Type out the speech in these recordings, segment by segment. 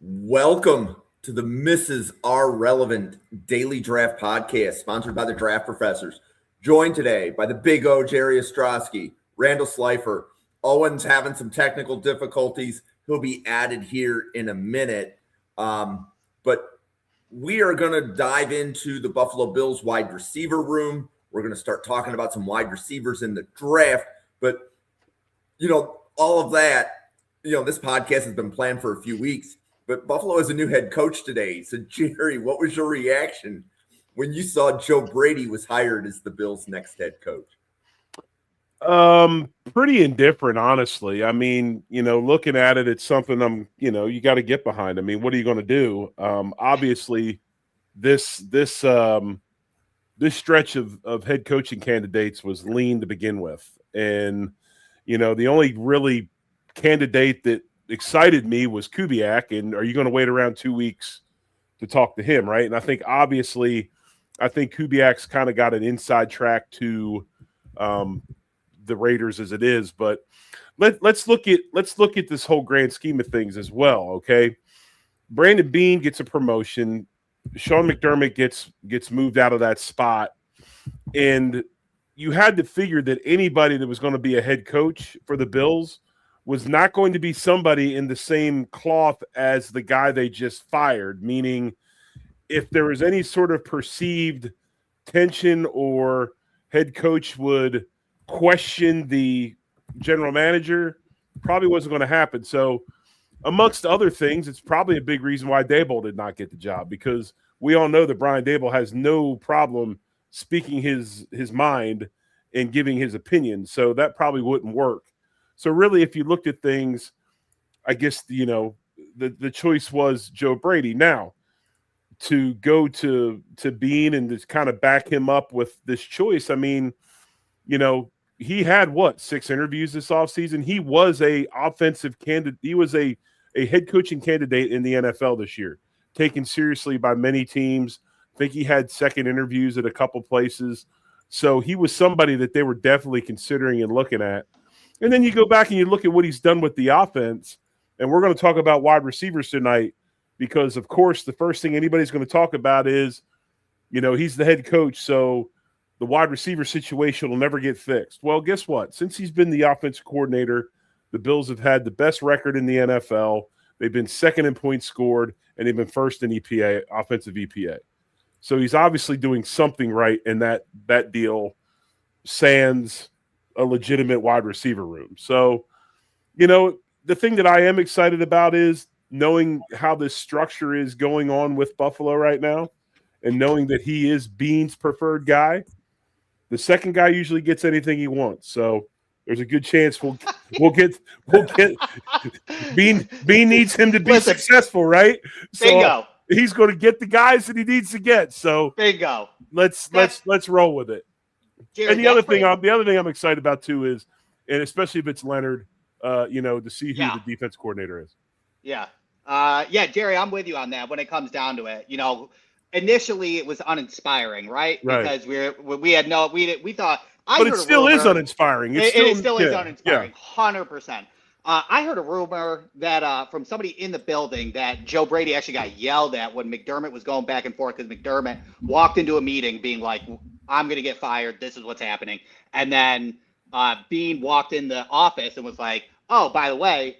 Welcome to the Mrs. R Relevant Daily Draft Podcast, sponsored by the Draft Professors. Joined today by the Big O, Jerry Ostrowski, Randall Slifer. Owen's having some technical difficulties. He'll be added here in a minute. But we are going to dive into the Buffalo Bills wide receiver room. We're going to start talking about some wide receivers in the draft. But, all of that, this podcast has been planned for a few weeks. But Buffalo has a new head coach today. So, Jerry, what was your reaction when you saw Joe Brady was hired as the Bills' next head coach? Pretty indifferent, honestly. I mean, looking at it, it's something you got to get behind. I mean, what are you going to do? Obviously, this stretch of head coaching candidates was lean to begin with. And, the only really candidate that excited me was Kubiak. And are you going to wait around 2 weeks to talk to him, right? And I think Kubiak's kind of got an inside track to the Raiders as it is. But let's look at this whole grand scheme of things as well, okay? Brandon Beane gets a promotion. Sean McDermott gets moved out of that spot. And you had to figure that anybody that was going to be a head coach for the Bills was not going to be somebody in the same cloth as the guy they just fired, meaning if there was any sort of perceived tension or head coach would question the general manager, probably wasn't going to happen. So amongst other things, it's probably a big reason why Daboll did not get the job, because we all know that Brian Daboll has no problem speaking his mind and giving his opinion. So that probably wouldn't work. So really, if you looked at things, I guess, the choice was Joe Brady. Now, to go to Beane and just kind of back him up with this choice, I mean, he had 6 interviews this offseason. He was a offensive candidate. He was a head coaching candidate in the NFL this year, taken seriously by many teams. I think he had second interviews at a couple places. So he was somebody that they were definitely considering and looking at. And then you go back and you look at what he's done with the offense, and we're going to talk about wide receivers tonight because, of course, the first thing anybody's going to talk about is, he's the head coach, so the wide receiver situation will never get fixed. Well, guess what? Since he's been the offensive coordinator, the Bills have had the best record in the NFL. They've been second in points scored, and they've been first in EPA, offensive EPA. So he's obviously doing something right in that deal, sans a legitimate wide receiver room. So, the thing that I am excited about is knowing how this structure is going on with Buffalo right now and knowing that he is Beane's preferred guy. The second guy usually gets anything he wants. So there's a good chance we'll get Beane needs him to be successful, right? So bingo. He's going to get the guys that he needs to get. So bingo. Let's roll with it. Jared, and the other thing I'm excited about too is, and especially if it's Leonard, to see who the defense coordinator is. Yeah. Jerry, I'm with you on that when it comes down to it. Initially it was uninspiring, right? Because we thought, but it still is uninspiring. It still is uninspiring, 100%. I heard a rumor that from somebody in the building that Joe Brady actually got yelled at when McDermott was going back and forth, because McDermott walked into a meeting being like, I'm going to get fired. This is what's happening. And then Beane walked in the office and was like, oh, by the way,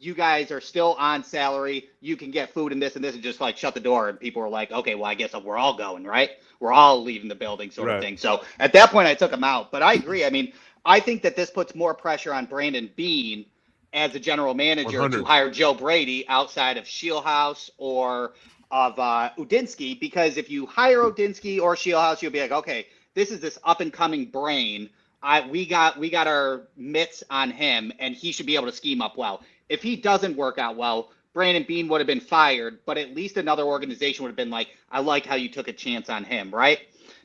you guys are still on salary. You can get food and this, and just like shut the door. And people were like, okay, well, I guess we're all going, right? We're all leaving the building sort of thing. So at that point, I took him out. But I agree. I mean, I think that this puts more pressure on Brandon Beane as a general manager 100. to hire Joe Brady outside of Shieldhouse or of Udinski, because if you hire Udinski or Shieldhouse, you'll be like, okay, this is this up and coming brain. We got our mitts on him, and he should be able to scheme up well. If he doesn't work out well, Brandon Beane would have been fired, but at least another organization would have been like, I like how you took a chance on him, right?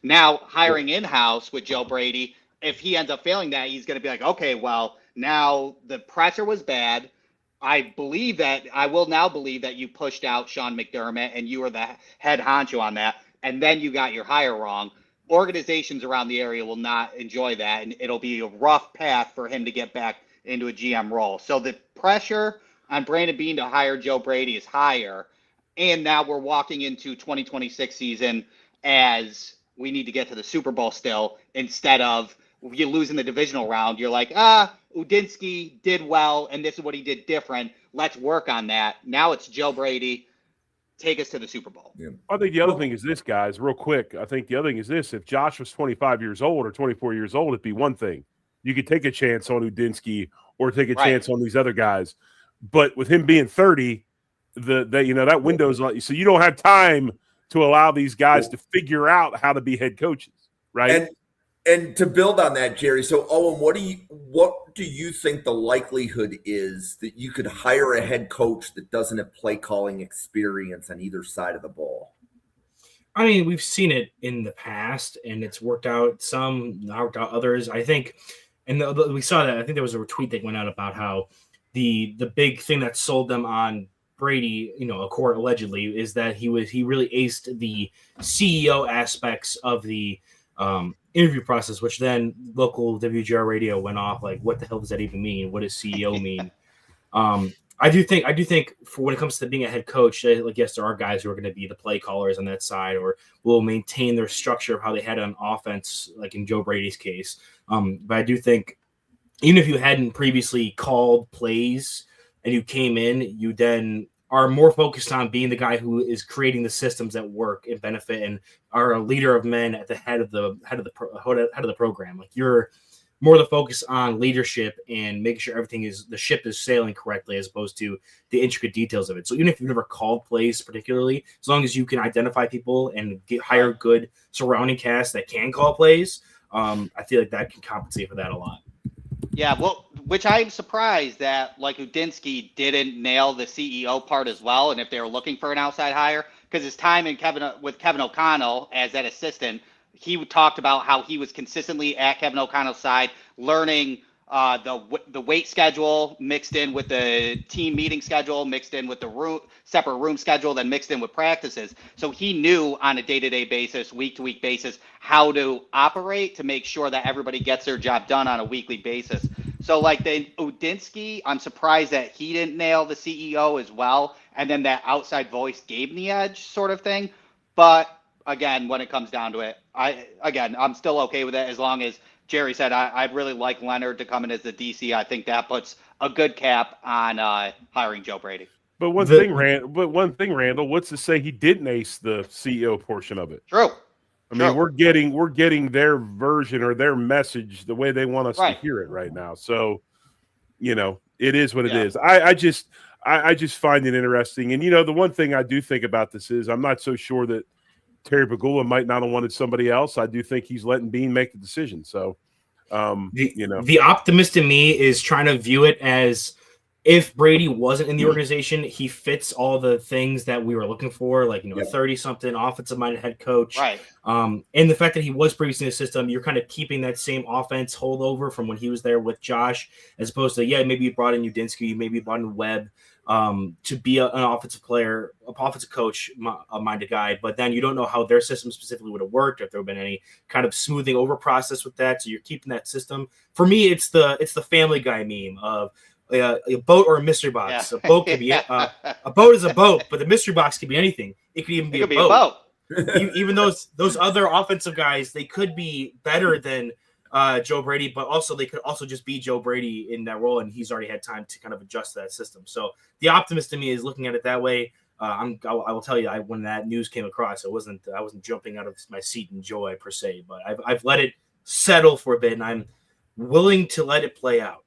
Now, hiring in-house with Joe Brady, if he ends up failing that, he's going to be like, okay, well, now the pressure was bad. I will now believe that you pushed out Sean McDermott and you were the head honcho on that, and then you got your hire wrong. Organizations around the area will not enjoy that, and it'll be a rough path for him to get back into a GM role. So the pressure on Brandon Beane to hire Joe Brady is higher. And now we're walking into 2026 season as we need to get to the Super Bowl still, instead of you losing the divisional round. You're like, Udinsky did well, and this is what he did different. Let's work on that. Now it's Joe Brady. Take us to the Super Bowl. Yeah. I think the other thing is this, guys, real quick. I think the other thing is this. If Josh was 25 years old or 24 years old, it'd be one thing. You could take a chance on Udinsky or take a chance on these other guys. But with him being 30, that window's like, so you don't have time to allow these guys to figure out how to be head coaches, right? And to build on that, Jerry, so Owen, what do you think the likelihood is that you could hire a head coach that doesn't have play calling experience on either side of the ball? I mean, we've seen it in the past, and it's worked out. Some, not worked out others. I think, and we saw that. I think there was a tweet that went out about how the big thing that sold them on Brady, a court allegedly, is that he really aced the CEO aspects of the interview process, which then local WGR radio went off like, what the hell does that even mean? What does CEO mean? I do think for when it comes to being a head coach, like, yes, there are guys who are going to be the play callers on that side, or will maintain their structure of how they had on offense, like in Joe Brady's case. But I do think even if you hadn't previously called plays and you came in, you then are more focused on being the guy who is creating the systems that work and benefit, and are a leader of men at the head of the program. Like, you're more the focus on leadership and making sure the ship is sailing correctly, as opposed to the intricate details of it. So even if you've never called plays particularly, as long as you can identify people and hire good surrounding cast that can call plays, I feel like that can compensate for that a lot. Yeah, well, which I'm surprised that, like, Udinsky didn't nail the CEO part as well, and if they were looking for an outside hire, because his time with Kevin O'Connell as that assistant, he talked about how he was consistently at Kevin O'Connell's side, learning the weight schedule mixed in with the team meeting schedule, mixed in with the separate room schedule, then mixed in with practices. So he knew on a day-to-day basis, week-to-week basis, how to operate to make sure that everybody gets their job done on a weekly basis. So, like, the Udinsky, I'm surprised that he didn't nail the CEO as well, and then that outside voice gave him the edge sort of thing. But again, when it comes down to it, I'm still okay with it, as long as Jerry said I'd really like Leonard to come in as the DC. I think that puts a good cap on hiring Joe Brady. But one thing, Randall, what's to say he didn't ace the CEO portion of it? True. I mean, we're getting their version or their message the way they want us to hear it right now. So, it is what it is. I just find it interesting. And, the one thing I do think about this is I'm not so sure that Terry Pegula might not have wanted somebody else. I do think he's letting Beane make the decision. So, the optimist in me is trying to view it as, if Brady wasn't in the organization, he fits all the things that we were looking for, like, a 30-something offensive-minded head coach. Right. And the fact that he was previously in the system, you're kind of keeping that same offense holdover from when he was there with Josh, as opposed to, maybe you brought in Udinsky, maybe you brought in Webb to be an offensive player, an offensive coach, a minded guy. But then you don't know how their system specifically would have worked, if there would have been any kind of smoothing over process with that. So you're keeping that system. For me, it's the Family Guy meme of, a boat or a mystery box. A boat could be a boat is a boat, but the mystery box could be anything. It could even be a boat. Even those other offensive guys, they could be better than Joe Brady, but also they could also just be Joe Brady in that role, and he's already had time to kind of adjust to that system. So the optimist in me is looking at it that way. I will tell you, when that news came across, I wasn't jumping out of my seat in joy per se, but I've let it settle for a bit, and I'm willing to let it play out.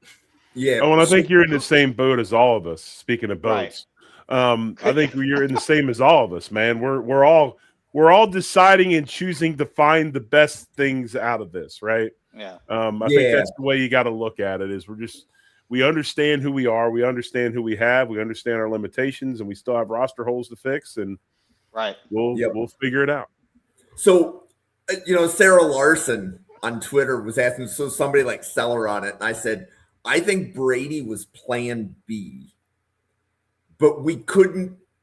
Yeah. Oh, and I think you're in the same boat as all of us. Speaking of boats, I think you're in the same as all of us, man. We're all deciding and choosing to find the best things out of this, right? Yeah. I think that's the way you got to look at it. Is we understand who we are, we understand who we have, we understand our limitations, and we still have roster holes to fix, and we'll figure it out. So, Sarah Larson on Twitter was asking, so somebody like Seller on it, and I said, I think Brady was plan B, but we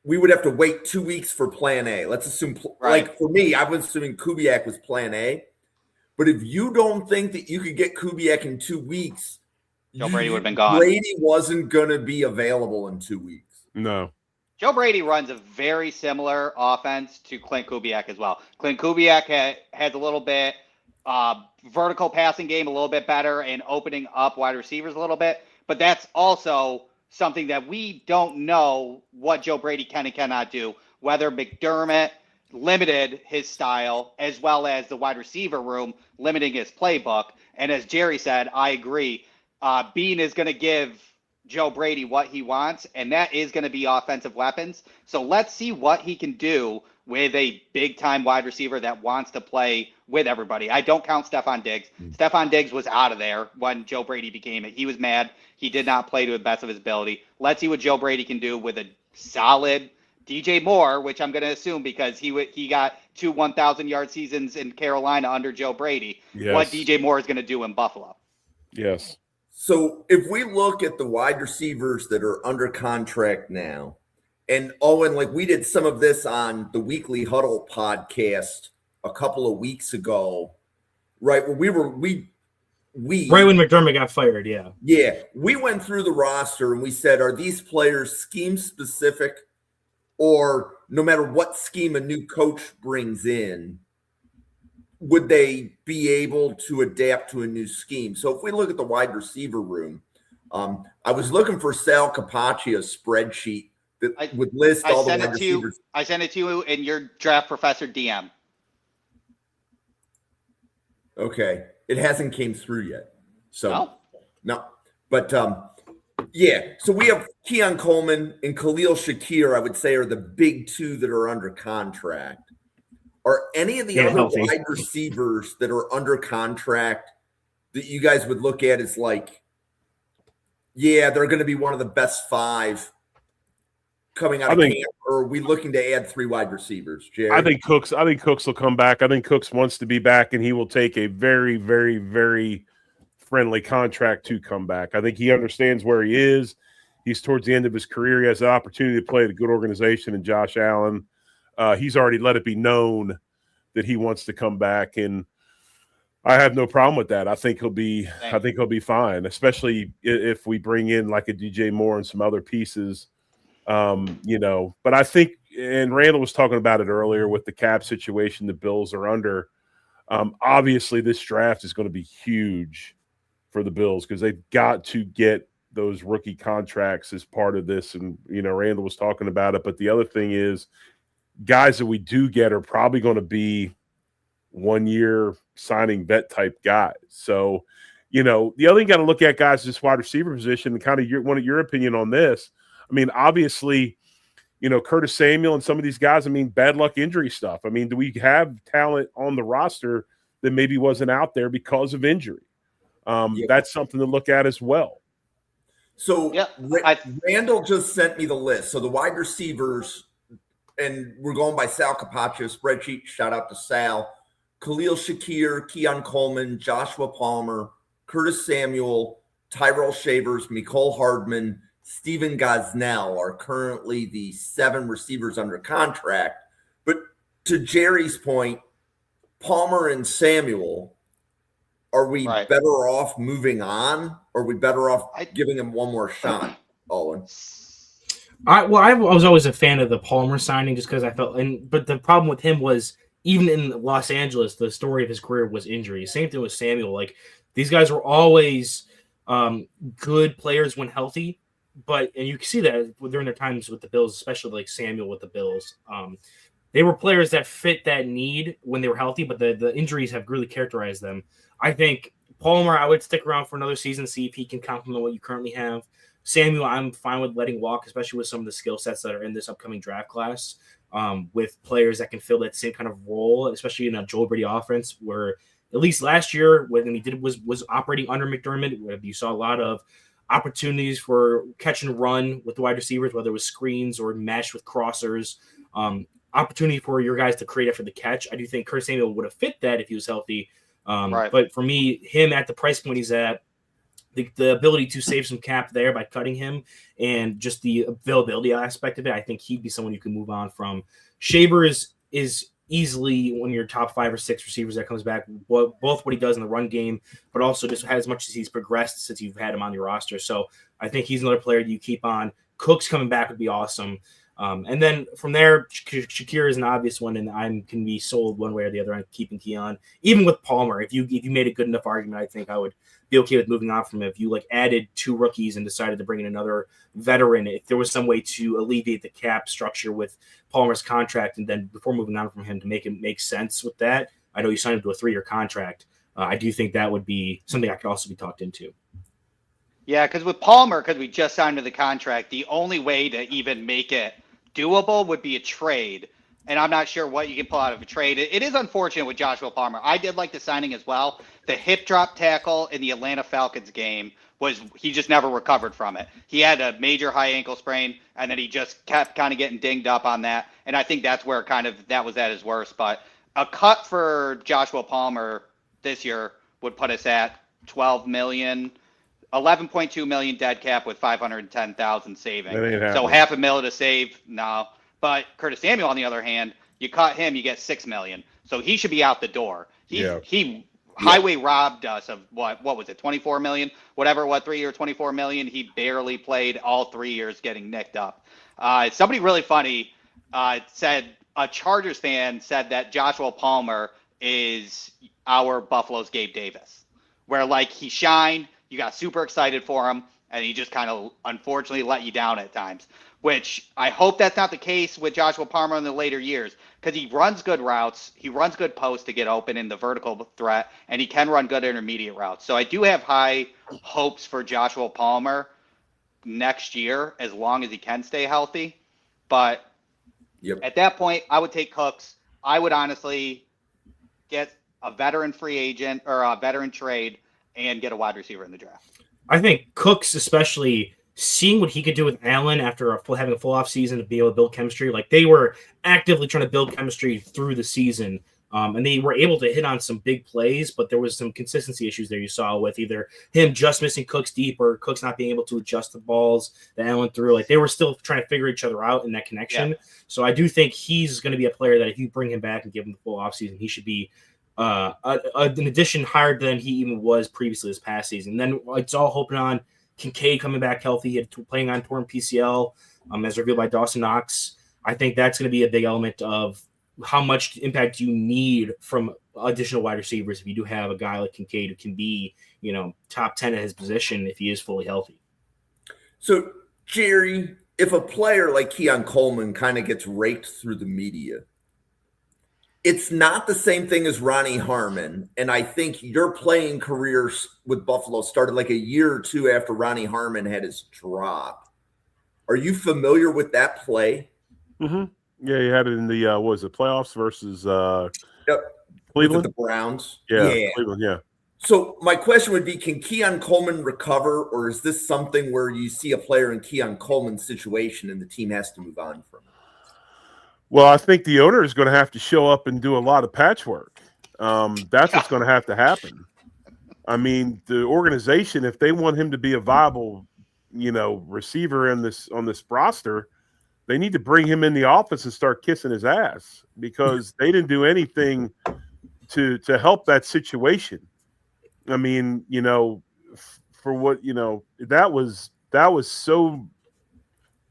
would have to wait 2 weeks for plan A. Let's assume, like for me, I was assuming Kubiak was plan A, but if you don't think that you could get Kubiak in 2 weeks, Joe Brady would have been gone. Brady wasn't going to be available in 2 weeks. No. Joe Brady runs a very similar offense to Clint Kubiak as well. Clint Kubiak has a little bit vertical passing game, a little bit better, and opening up wide receivers a little bit. But that's also something that we don't know what Joe Brady can and cannot do, whether McDermott limited his style as well as the wide receiver room limiting his playbook. And as Jerry said, I agree. Bean is going to give Joe Brady what he wants, and that is going to be offensive weapons. So let's see what he can do with a big-time wide receiver that wants to play with everybody. I don't count Stephon Diggs. Stephon Diggs was out of there when Joe Brady became it. He was mad. He did not play to the best of his ability. Let's see what Joe Brady can do with a solid DJ Moore, which I'm going to assume because he got 2 1,000-yard seasons in Carolina under Joe Brady. Yes. What DJ Moore is going to do in Buffalo. Yes. So if we look at the wide receivers that are under contract now, and Owen, like we did some of this on the Weekly Huddle podcast a couple of weeks ago, right? Where we right when McDermott got fired, yeah. Yeah, we went through the roster and we said, are these players scheme specific, or no matter what scheme a new coach brings in, would they be able to adapt to a new scheme? So if we look at the wide receiver room, I was looking for Sal Capaccio's spreadsheet that would list all the wide receivers. I sent it to you in your draft professor DM. Okay. It hasn't came through yet. So no. But yeah. So we have Keon Coleman and Khalil Shakir, I would say, are the big two that are under contract. Are any of the other wide receivers that are under contract that you guys would look at as like, yeah, they're going to be one of the best 5 coming out of camp, or are we looking to add 3 wide receivers, Jerry? I think Cooks will come back. I think Cooks wants to be back, and he will take a very, very, very friendly contract to come back. I think he understands where he is. He's towards the end of his career. He has the opportunity to play at a good organization in Josh Allen. He's already let it be known that he wants to come back, and I have no problem with that. I think he'll be fine, especially if we bring in like a DJ Moore and some other pieces. But I think, and Randall was talking about it earlier with the cap situation the Bills are under. Obviously, this draft is going to be huge for the Bills because they've got to get those rookie contracts as part of this. And, Randall was talking about it. But the other thing is, guys that we do get are probably going to be 1-year signing vet type guys. So, the other thing you got to look at, guys, is this wide receiver position and kind of your opinion on this. I mean, obviously, Curtis Samuel and some of these guys, bad luck injury stuff. Do we have talent on the roster that maybe wasn't out there because of injury? That's something to look at as well. So Randall just sent me the list. So the wide receivers, and we're going by Sal Capaccio's spreadsheet. Shout out to Sal. Khalil Shakir, Keon Coleman, Joshua Palmer, Curtis Samuel, Tyrell Shavers, Mecole Hardman, Steven Gosnell are currently the 7 receivers under contract. But to Jerry's point, Palmer and Samuel, are we better off moving on? Or are we better off giving him one more shot, Owen? I was always a fan of the Palmer signing just because I felt – but the problem with him was even in Los Angeles, the story of his career was injury. Same thing with Samuel. Like, these guys were always good players when healthy. And you can see that during their times with the Bills, especially like Samuel with the Bills. They were players that fit that need when they were healthy, but the injuries have really characterized them. I think Palmer, I would stick around for another season, see if he can complement what you currently have. Samuel, I'm fine with letting walk, especially with some of the skill sets that are in this upcoming draft class, with players that can fill that same kind of role, especially in a Joe Brady offense where at least last year when he was operating under McDermott, where you saw a lot of opportunities for catch and run with the wide receivers, whether it was screens or mesh with crossers, opportunity for your guys to create after the catch. I do think Curtis Samuel would have fit that if he was healthy. But for me, him at the price point he's at, the ability to save some cap there by cutting him and just the availability aspect of it, I think he'd be someone you can move on from. Shavers is easily one of your top 5 or 6 receivers that comes back, both what he does in the run game, but also just as much as he's progressed since you've had him on your roster. So I think he's another player that you keep on. Cooks coming back would be awesome. And then from there, Shakir is an obvious one, and I can be sold one way or the other on keeping Keon. Even with Palmer, if you made a good enough argument, I think I would be okay with moving on from him. If you added 2 rookies and decided to bring in another veteran, if there was some way to alleviate the cap structure with Palmer's contract, and then before moving on from him to make it make sense with that, I know you signed him to a 3-year contract. I do think that would be something I could also be talked into. Yeah, because with Palmer, because we just signed to the contract, the only way to even make it doable would be a trade. And I'm not sure what you can pull out of a trade. It is unfortunate with Joshua Palmer. I did like the signing as well. The hip drop tackle in the Atlanta Falcons game he just never recovered from it. He had a major high ankle sprain, and then he just kept kind of getting dinged up on that. And I think that's where that was at his worst. But a cut for Joshua Palmer this year would put us at 12 million. 11.2 million dead cap with 510,000 saving. So $500,000 to save now. But Curtis Samuel, on the other hand, you cut him, you get $6 million. So he should be out the door. He highway robbed us of what was it, 24 million, whatever it was, 3 year, 24 million. He barely played all 3 years, getting nicked up. Somebody really funny said, a Chargers fan said that Joshua Palmer is our Buffalo's Gabe Davis, where he shined. You got super excited for him, and he just kind of unfortunately let you down at times, which I hope that's not the case with Joshua Palmer in the later years, because he runs good routes. He runs good posts to get open in the vertical threat, and he can run good intermediate routes. So I do have high hopes for Joshua Palmer next year, as long as he can stay healthy. But at that point, I would take Cooks. I would honestly get a veteran free agent or a veteran trade and get a wide receiver in the draft. I think Cooks, especially seeing what he could do with Allen after having a full off season to be able to build chemistry, they were actively trying to build chemistry through the season. And they were able to hit on some big plays, but there was some consistency issues there you saw with either him just missing Cooks deep or Cooks not being able to adjust the balls that Allen threw. They were still trying to figure each other out in that connection. Yeah. So I do think he's going to be a player that if you bring him back and give him the full offseason, he should be an addition higher than he even was previously this past season. And then it's all hoping on Kincaid coming back healthy, playing on torn PCL, as revealed by Dawson Knox. I think that's going to be a big element of how much impact you need from additional wide receivers if you do have a guy like Kincaid who can be, top 10 at his position if he is fully healthy. So, Jerry, if a player like Keon Coleman kind of gets raked through the media, it's not the same thing as Ronnie Harmon. And I think your playing career with Buffalo started a year or two after Ronnie Harmon had his drop. Are you familiar with that play? Mm-hmm. Yeah, you had it in the playoffs versus Cleveland? The Browns. Yeah, Cleveland, yeah. So my question would be, can Keon Coleman recover, or is this something where you see a player in Keon Coleman's situation and the team has to move on from it? Well, I think the owner is going to have to show up and do a lot of patchwork. That's what's going to have to happen. I mean, the organization, if they want him to be a viable, receiver on this roster, they need to bring him in the office and start kissing his ass, because they didn't do anything to help that situation. I mean, for what, that was so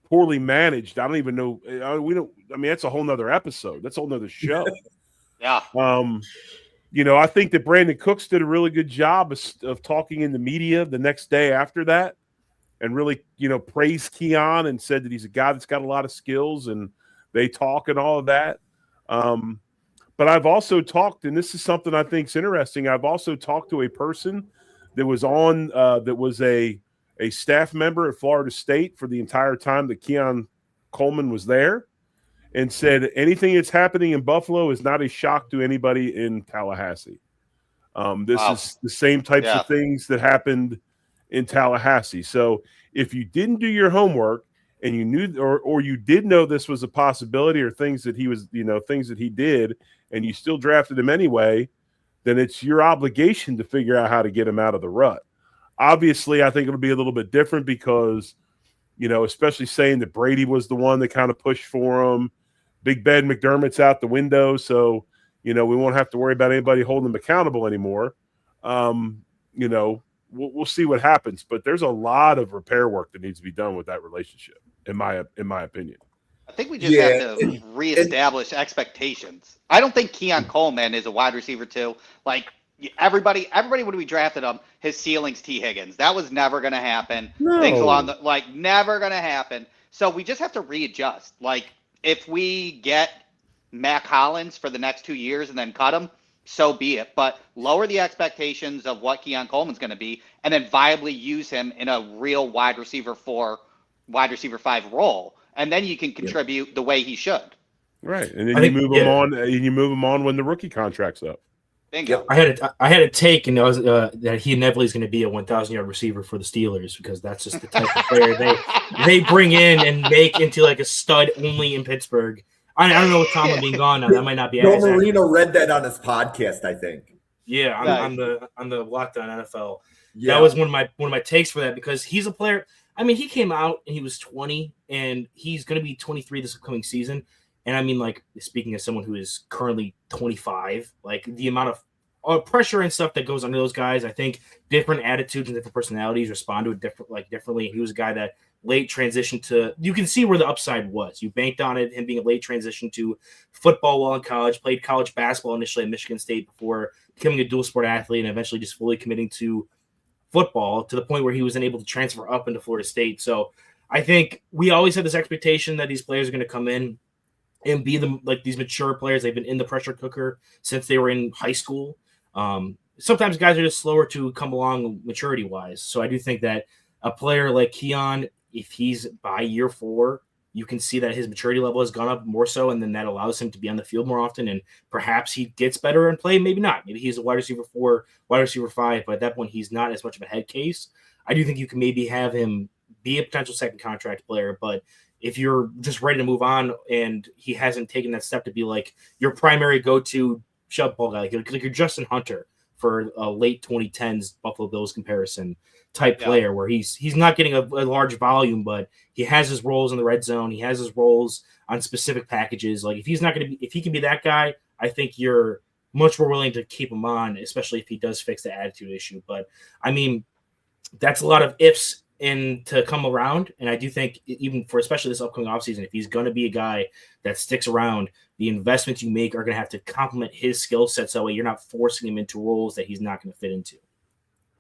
poorly managed. I don't even know. That's a whole nother episode. That's a whole nother show. Yeah. I think that Brandon Cooks did a really good job of talking in the media the next day after that, and really, praised Keon and said that he's a guy that's got a lot of skills, and they talk and all of that. But I've also talked, and this is something I think is interesting, I've also talked to a person that was on that was a staff member at Florida State for the entire time that Keon Coleman was there, and said anything that's happening in Buffalo is not a shock to anybody in Tallahassee. This is the same types of things that happened in Tallahassee. So if you didn't do your homework and you knew, or you did know this was a possibility, or things that he was, things that he did, and you still drafted him anyway, then it's your obligation to figure out how to get him out of the rut. Obviously, I think it'll be a little bit different because, especially saying that Brady was the one that kind of pushed for him, Big Ben McDermott's out the window, so we won't have to worry about anybody holding him accountable anymore. We'll see what happens, but there's a lot of repair work that needs to be done with that relationship, in my opinion. I think we just have to reestablish expectations. I don't think Keon Coleman is a wide receiver too. Like everybody when we drafted him, his ceiling's T. Higgins. That was never going to happen. No. Things along never going to happen. So we just have to readjust. Like if we get Mac Hollins for the next 2 years and then cut him, so be it. But lower the expectations of what Keon Coleman's going to be, and then viably use him in a real wide receiver 4, wide receiver 5 role. And then you can contribute the way he should. Right, and then you move him on. You move him on when the rookie contract's up. Bingo. I had a take, and that was that he inevitably is going to be a 1,000-yard receiver for the Steelers because that's just the type of player they bring in and make into like a stud only in Pittsburgh. I don't know with Tomlin being gone now, that might not be. Joe Marino read that on his podcast, I think. Yeah, on the Lockdown NFL. Yeah. That was one of my takes for that because he's a player. I mean, he came out and he was 20, and he's going to be 23 this upcoming season. And I mean, like, speaking as someone who is currently 25, like the amount of pressure and stuff that goes under those guys, I think different attitudes and different personalities respond to it differently. He was a guy that late transition to, you can see where the upside was. You banked on it, him being a late transition to football while in college, played college basketball initially at Michigan State before becoming a dual sport athlete and eventually just fully committing to football to the point where he was able to transfer up into Florida State. So I think we always had this expectation that these players are going to come in and be these mature players. They've been in the pressure cooker since they were in high school. Sometimes guys are just slower to come along maturity wise. So I do think that a player like Keon, if he's by year 4, you can see that his maturity level has gone up more so, and then that allows him to be on the field more often, and perhaps he gets better in play, maybe not. Maybe he's a wide receiver 4, wide receiver 5, but at that point he's not as much of a head case. I do think you can maybe have him be a potential second contract player, but if you're just ready to move on and he hasn't taken that step to be like your primary go-to shove ball guy, like you're Justin Hunter for a late 2010s Buffalo Bills comparison type player where he's not getting a large volume, but he has his roles in the red zone. He has his roles on specific packages. Like if he can be that guy, I think you're much more willing to keep him on, especially if he does fix the attitude issue. But I mean, that's a lot of ifs and to come around. And I do think even for especially this upcoming offseason, if he's going to be a guy that sticks around, the investments you make are going to have to complement his skill set so that way you're not forcing him into roles that he's not going to fit into.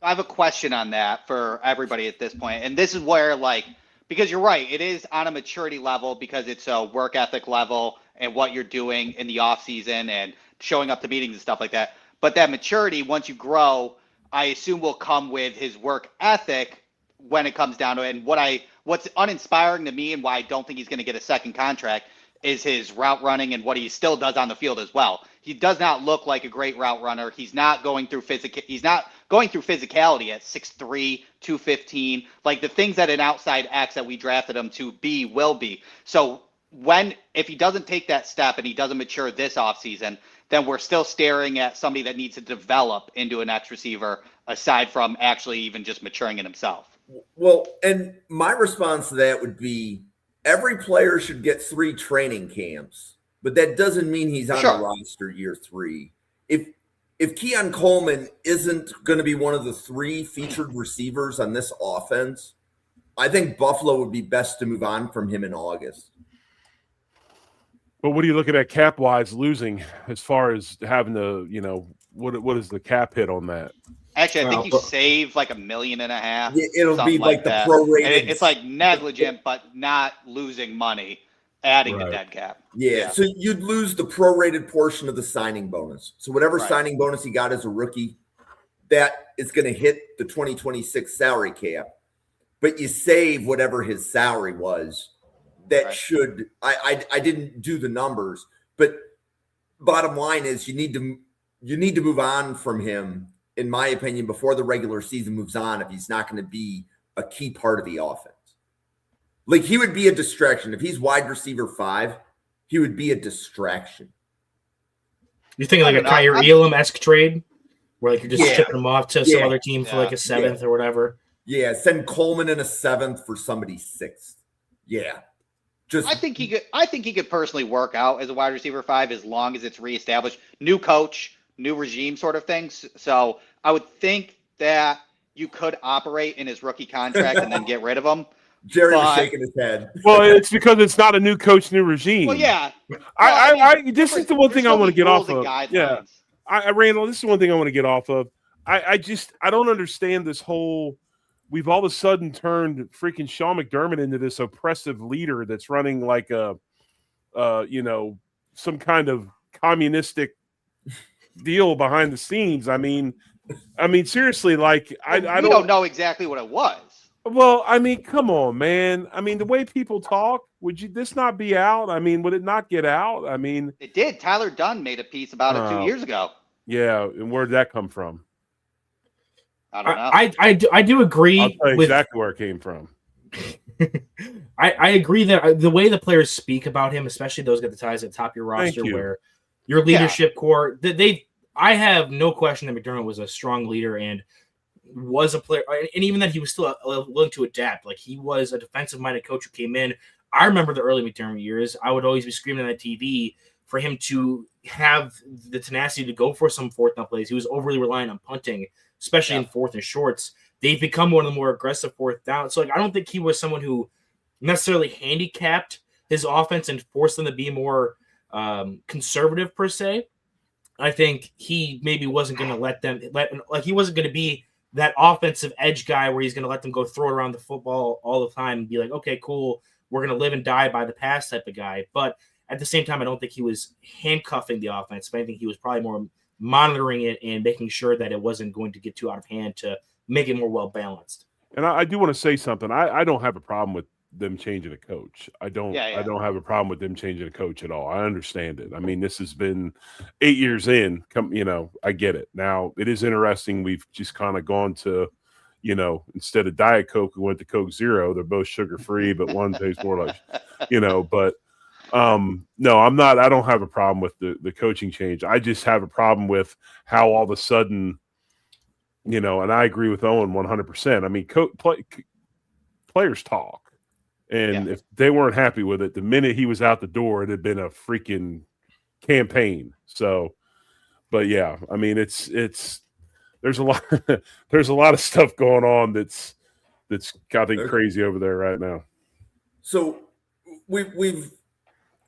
I have a question on that for everybody at this point. And this is where, because you're right, it is on a maturity level because it's a work ethic level and what you're doing in the off season and showing up to meetings and stuff like that. But that maturity, once you grow, I assume will come with his work ethic when it comes down to it. And what's uninspiring to me and why I don't think he's going to get a second contract is his route running and what he still does on the field as well. He does not look like a great route runner. He's not going through physicality at 6'3", 215, like the things that an outside X that we drafted him to be will be. So if he doesn't take that step and he doesn't mature this offseason, then we're still staring at somebody that needs to develop into an X receiver aside from actually even just maturing in himself. Well, and my response to that would be every player should get 3 training camps, but that doesn't mean he's on the roster year 3. If Keon Coleman isn't going to be one of the 3 featured receivers on this offense, I think Buffalo would be best to move on from him in August. But what are you looking at cap-wise losing as far as having to, what is the cap hit on that? Actually, I think you save like $1.5 million. Yeah, it'll be like the prorated. It's like negligent, but not losing money, adding the dead cap. Yeah, so you'd lose the prorated portion of the signing bonus. So whatever signing bonus he got as a rookie, that is going to hit the 2026 salary cap. But you save whatever his salary was. That should I didn't do the numbers, but bottom line is you need to move on from him, in my opinion, before the regular season moves on if he's not going to be a key part of the offense. Like he would be a distraction. If he's wide receiver 5, he would be a distraction. You're thinking like a Kyer Elam-esque trade where like you're just shipping him off to some other team for like a 7th or whatever. Yeah, send Coleman in a 7th for somebody 6th. Yeah. Just I think he could personally work out as a wide receiver 5 as long as it's reestablished. New coach, new regime sort of things. So I would think that you could operate in his rookie contract and then get rid of him. Jerry was But shaking his head. Well, it's because it's not a new coach, new regime. well, yeah. This is the one thing I want to get off of. Guidelines. Yeah, Randall, this is one thing I want to get off of. I don't understand this whole. We've all of a sudden turned freaking Sean McDermott into this oppressive leader that's running like some kind of communistic deal behind the scenes. I mean, seriously, like I don't know exactly what it was. Well, I mean, come on, man. I mean, the way people talk, would this not be out? I mean, would it not get out? I mean, it did. Tyler Dunn made a piece about it 2 years ago. Yeah, and where did that come from? I don't know. I do agree. I'll tell you exactly where it came from. I agree that the way the players speak about him, especially those get the ties at the top of your roster, where your leadership core, I have no question that McDermott was a strong leader and was a player, and even that he was still willing to adapt. Like, he was a defensive-minded coach who came in. I remember the early McDermott years. I would always be screaming on the TV for him to have the tenacity to go for some fourth down plays. He was overly reliant on punting, especially in fourth and shorts. They've become one of the more aggressive fourth down. So, like, I don't think he was someone who necessarily handicapped his offense and forced them to be more conservative per se. I think he maybe wasn't going to he wasn't going to be that offensive edge guy where he's going to let them go throw around the football all the time and be like, okay, cool, we're going to live and die by the pass type of guy. But at the same time, I don't think he was handcuffing the offense. But I think he was probably more monitoring it and making sure that it wasn't going to get too out of hand to make it more well-balanced. And I do want to say something. I don't have a problem with them changing a coach. I don't have a problem with them changing a coach at all. I understand it. I mean, this has been 8 years in. I get it. Now, it is interesting. We've just kind of gone to, instead of Diet Coke, we went to Coke Zero. They're both sugar-free, but one tastes more like, but no, I'm not. I don't have a problem with the coaching change. I just have a problem with how all of a sudden, and I agree with Owen 100%. I mean, players talk. And if they weren't happy with it, the minute he was out the door, it had been a freaking campaign. So, but yeah, I mean, it's there's a lot of stuff going on that's I think crazy over there right now. So we've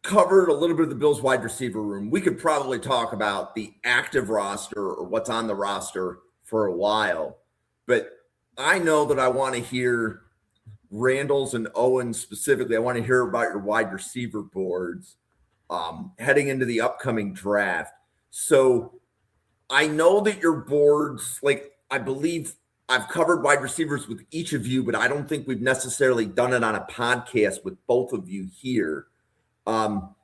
covered a little bit of the Bills wide receiver room. We could probably talk about the active roster or what's on the roster for a while, but I know that I want to hear Randall's and Owen's specifically. I want to hear about your wide receiver boards heading into the upcoming draft. So I know that your boards, like, I believe I've covered wide receivers with each of you, but I don't think we've necessarily done it on a podcast with both of you here. Owen,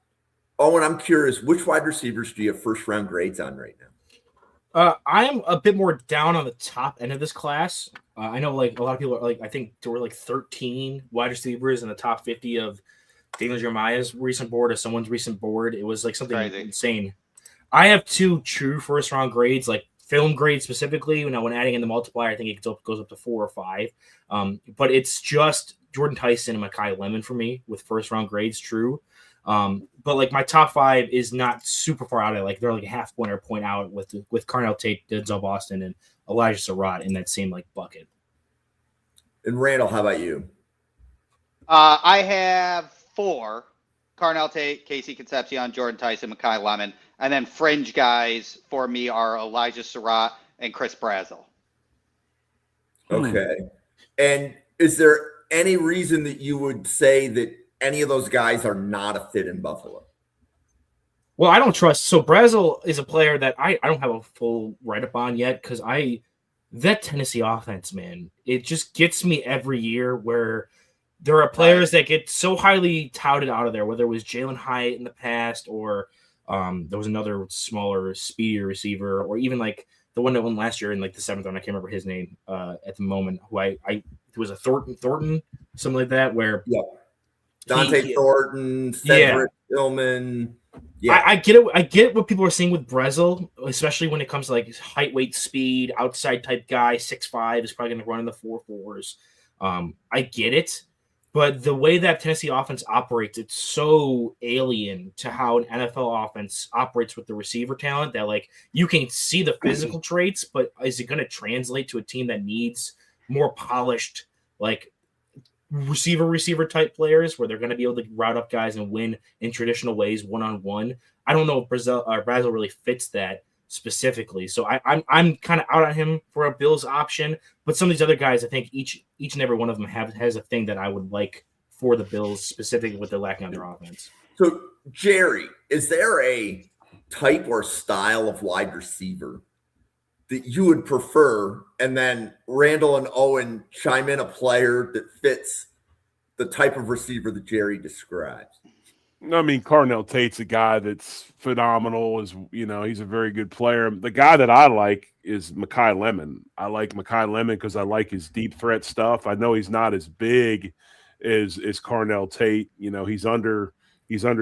I'm curious, which wide receivers do you have first round grades on right now? I'm a bit more down on the top end of this class. I know, like, a lot of people are like, I think there were like 13 wide receivers in the top 50 of Daniel Jeremiah's recent board or someone's recent board. It was like something insane. I have 2 true first round grades, like film grades specifically. When adding in the multiplier, I think it goes up to 4 or 5. But it's just Jordan Tyson and Mekhi Lemon for me with first round grades, true. But like my top 5 is not super far out. Like they're like a half point or point out with Carnell Tate, Denzel Boston, and Elijah Surratt in that same like bucket. And Randall, how about you? I have 4: Carnell Tate, Casey Concepcion, Jordan Tyson, Mekhi Lemon, and then fringe guys for me are Elijah Surratt and Chris Brazzell. Okay. And is there any reason that you would say that any of those guys are not a fit in Buffalo? Well, I don't trust. So Brazzell is a player that I don't have a full write-up on yet because that Tennessee offense, man, it just gets me every year where there are players that get so highly touted out of there, whether it was Jalen Hyatt in the past or there was another smaller, speedier receiver, or even like the one that went last year in like the 7th round. I can't remember his name at the moment. Who it was a Thornton, something like that, where Dante Thornton, Cedric Tillman. Yeah, I get it. I get what people are saying with Brazzell, especially when it comes to like height, weight, speed, outside type guy, 6'5", is probably going to run in the 4.4s. I get it, But the way that Tennessee offense operates, it's so alien to how an NFL offense operates with the receiver talent that, like, you can see the physical traits, but is it going to translate to a team that needs more polished, like, receiver type players where they're going to be able to route up guys and win in traditional ways one-on-one? I don't know if Brazil really fits that specifically. So I'm kind of out on him for a Bills option, but some of these other guys, I think each and every one of them has a thing that I would like for the Bills, specifically what they're lacking on their offense. So, Jerry, is there a type or style of wide receiver that you would prefer? And then Randall and Owen chime in a player that fits the type of receiver that Jerry describes. I mean, Carnell Tate's a guy that's phenomenal. He's a very good player. The guy that I like is Mekhi Lemon. I like Mekhi Lemon because I like his deep threat stuff. I know he's not as big as Carnell Tate. He's under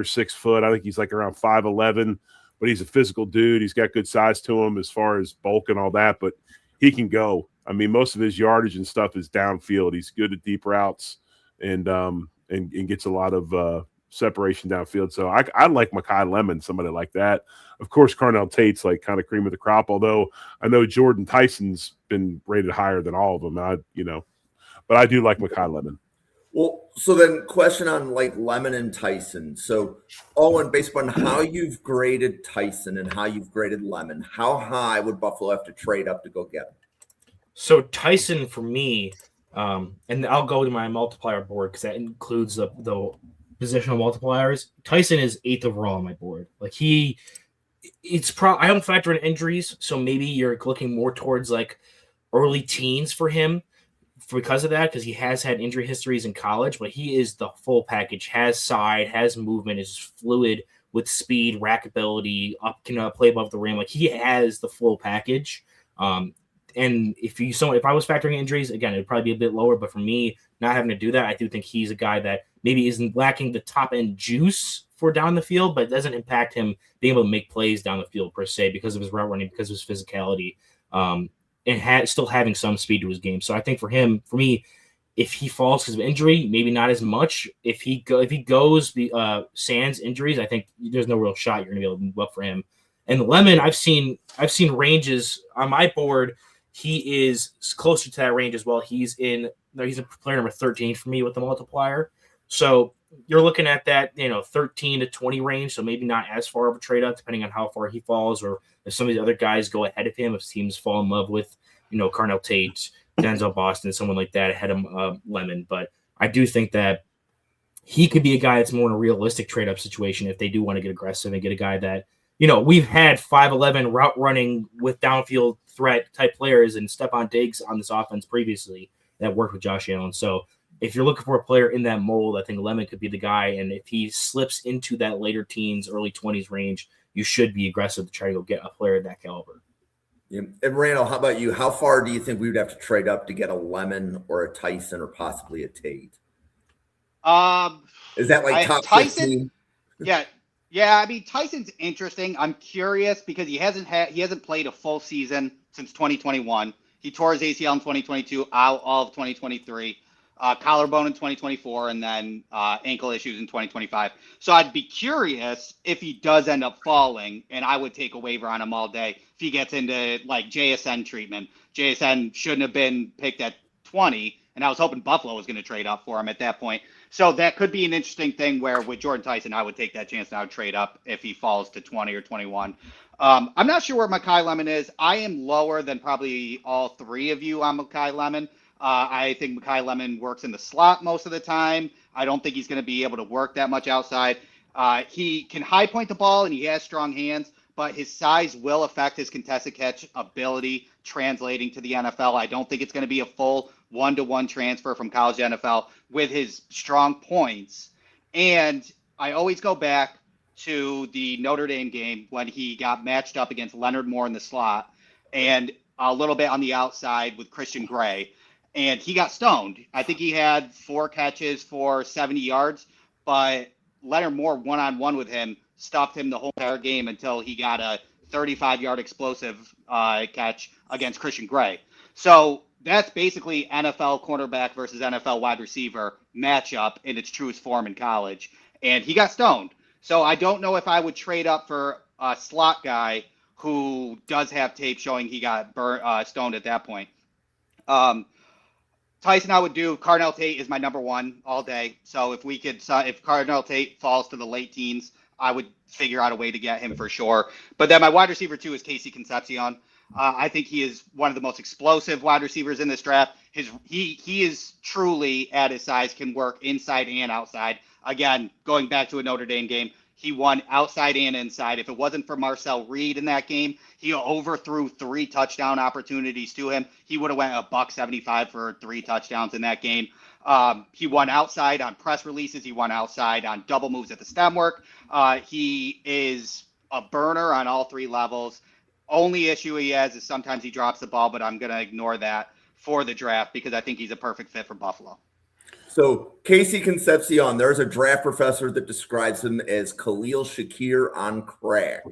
6 foot. I think he's like around 5'11", but he's a physical dude. He's got good size to him as far as bulk and all that, but he can go. I mean, most of his yardage and stuff is downfield. He's good at deep routes and gets a lot of separation downfield. So I like Mekhi Lemon, somebody like that. Of course, Carnell Tate's like kind of cream of the crop, although I know Jordan Tyson's been rated higher than all of them. But I do like Mekhi Lemon. Well, so then question on like Lemon and Tyson. So, Owen, based on how you've graded Tyson and how you've graded Lemon, how high would Buffalo have to trade up to go get him? So Tyson for me, and I'll go to my multiplier board because that includes the positional multipliers. Tyson is 8th overall on my board. Like I don't factor in injuries, so maybe you're looking more towards like early teens for him because of that, because he has had injury histories in college, but he is the full package, has side, has movement, is fluid with speed, rack ability, can play above the rim. Like he has the full package. And if I was factoring injuries, again, it'd probably be a bit lower, but for me, not having to do that, I do think he's a guy that maybe isn't lacking the top end juice for down the field, but it doesn't impact him being able to make plays down the field per se because of his route running, because of his physicality, and still having some speed to his game. So I think for me, if he falls because of injury, maybe not as much. If he goes sans injuries, I think there's no real shot you're going to be able to move up for him. And Lemon, I've seen ranges on my board. He is closer to that range as well. He's a player number 13 for me with the multiplier. So you're looking at that, 13 to 20 range. So maybe not as far of a trade up, depending on how far he falls, or if some of the other guys go ahead of him, if teams fall in love with, Carnell Tate, Denzel Boston, someone like that ahead of Lemon. But I do think that he could be a guy that's more in a realistic trade up situation if they do want to get aggressive and get a guy that, we've had 5'11" route running with downfield threat type players and Stephon Diggs on this offense previously that worked with Josh Allen. So if you're looking for a player in that mold, I think Lemon could be the guy. And if he slips into that later teens, early 20s range, you should be aggressive to try to go get a player of that caliber. Yeah. And Randall, how about you? How far do you think we would have to trade up to get a Lemon or a Tyson or possibly a Tate? Is that like top Tyson? 15? Yeah. I mean, Tyson's interesting. I'm curious because he hasn't played a full season since 2021. He tore his ACL in 2022, out all of 2023, collarbone in 2024, and then ankle issues in 2025. So I'd be curious if he does end up falling, and I would take a waiver on him all day if he gets into like JSN treatment. JSN shouldn't have been picked at 20, and I was hoping Buffalo was going to trade up for him at that point. So that could be an interesting thing where with Jordan Tyson, I would take that chance now to trade up if he falls to 20 or 21. I'm not sure where Mekhi Lemon is. I am lower than probably all three of you on Mekhi Lemon. I think Mekhi Lemon works in the slot most of the time. I don't think he's going to be able to work that much outside. He can high point the ball and he has strong hands, but his size will affect his contested catch ability translating to the NFL. I don't think it's going to be a full one-to-one transfer from college to NFL with his strong points. And I always go back to the Notre Dame game when he got matched up against Leonard Moore in the slot and a little bit on the outside with Christian Gray. And he got stoned. I think he had 4 catches for 70 yards, but Leonard Moore one-on-one with him stopped him the whole entire game until he got a 35-yard explosive catch against Christian Gray. So that's basically NFL cornerback versus NFL wide receiver matchup in its truest form in college. And he got stoned. So I don't know if I would trade up for a slot guy who does have tape showing he got stoned at that point. Tyson, I would do. Cardinal Tate is my number one all day. So if we could, if Cardinal Tate falls to the late teens, I would figure out a way to get him for sure. But then my wide receiver two is Casey Concepcion. I think he is one of the most explosive wide receivers in this draft. He is truly at his size, can work inside and outside. Again, going back to a Notre Dame game, he won outside and inside. If it wasn't for Marcel Reed in that game, he overthrew 3 touchdown opportunities to him. He would have went $175 for 3 touchdowns in that game. He won outside on press releases. He won outside on double moves at the stem work. He is a burner on all 3 levels. Only issue he has is sometimes he drops the ball, but I'm going to ignore that for the draft because I think he's a perfect fit for Buffalo. So Casey Concepcion, there's a draft professor that describes him as Khalil Shakir on crack.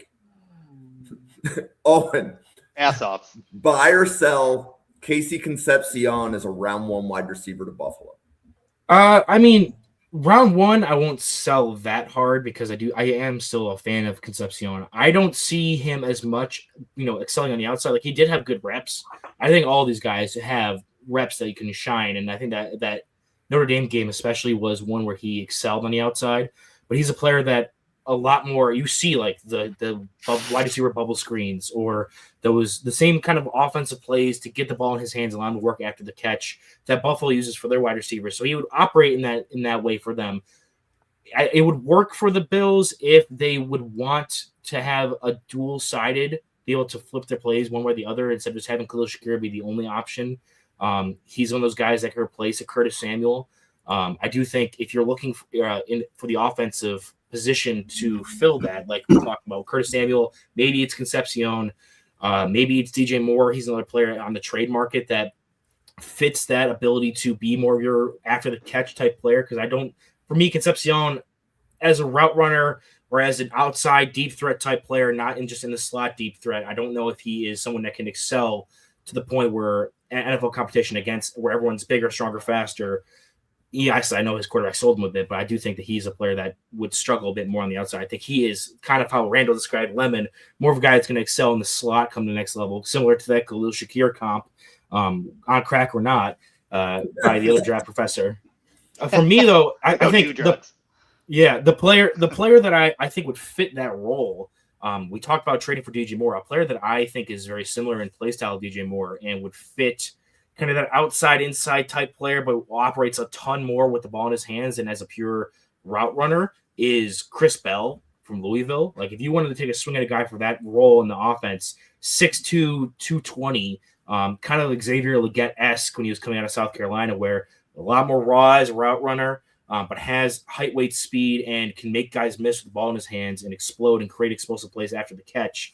Owen. Ass off. Buy or sell Casey Concepcion as a round 1 wide receiver to Buffalo? I mean, round 1, I won't sell that hard because I am still a fan of Concepcion. I don't see him as much, excelling on the outside. Like, he did have good reps. I think all these guys have reps that he can shine, and I think that Notre Dame game especially was one where he excelled on the outside. But he's a player that a lot more you see, like the wide receiver bubble screens or the same kind of offensive plays to get the ball in his hands, allow him to work after the catch that Buffalo uses for their wide receivers. So he would operate in that way for them. It would work for the Bills if they would want to have a dual-sided, be able to flip their plays one way or the other instead of just having Khalil Shakir be the only option. He's one of those guys that can replace a Curtis Samuel. I do think if you're looking for the offensive position to fill that, like we talked about, Curtis Samuel, maybe it's Concepcion, maybe it's DJ Moore. He's another player on the trade market that fits that ability to be more of your after the catch type player. Because for me, Concepcion as a route runner or as an outside deep threat type player, not just in the slot deep threat, I don't know if he is someone that can excel to the point where NFL competition against where everyone's bigger, stronger, faster. Yes, I know his quarterback sold him a bit, but I do think that he's a player that would struggle a bit more on the outside. I think he is kind of how Randall described Lemon, more of a guy that's going to excel in the slot, come to the next level, similar to that Khalil Shakir comp, on crack or not, by the other draft professor. For me, though, I think the player that I think would fit that role. We talked about trading for DJ Moore, a player that I think is very similar in play style to DJ Moore and would fit kind of that outside inside type player, but operates a ton more with the ball in his hands and as a pure route runner is Chris Bell from Louisville. Like, if you wanted to take a swing at a guy for that role in the offense, 6'2", 220, kind of like Xavier Legette-esque when he was coming out of South Carolina, where a lot more raw as a route runner, but has height, weight, speed, and can make guys miss with the ball in his hands and explode and create explosive plays after the catch.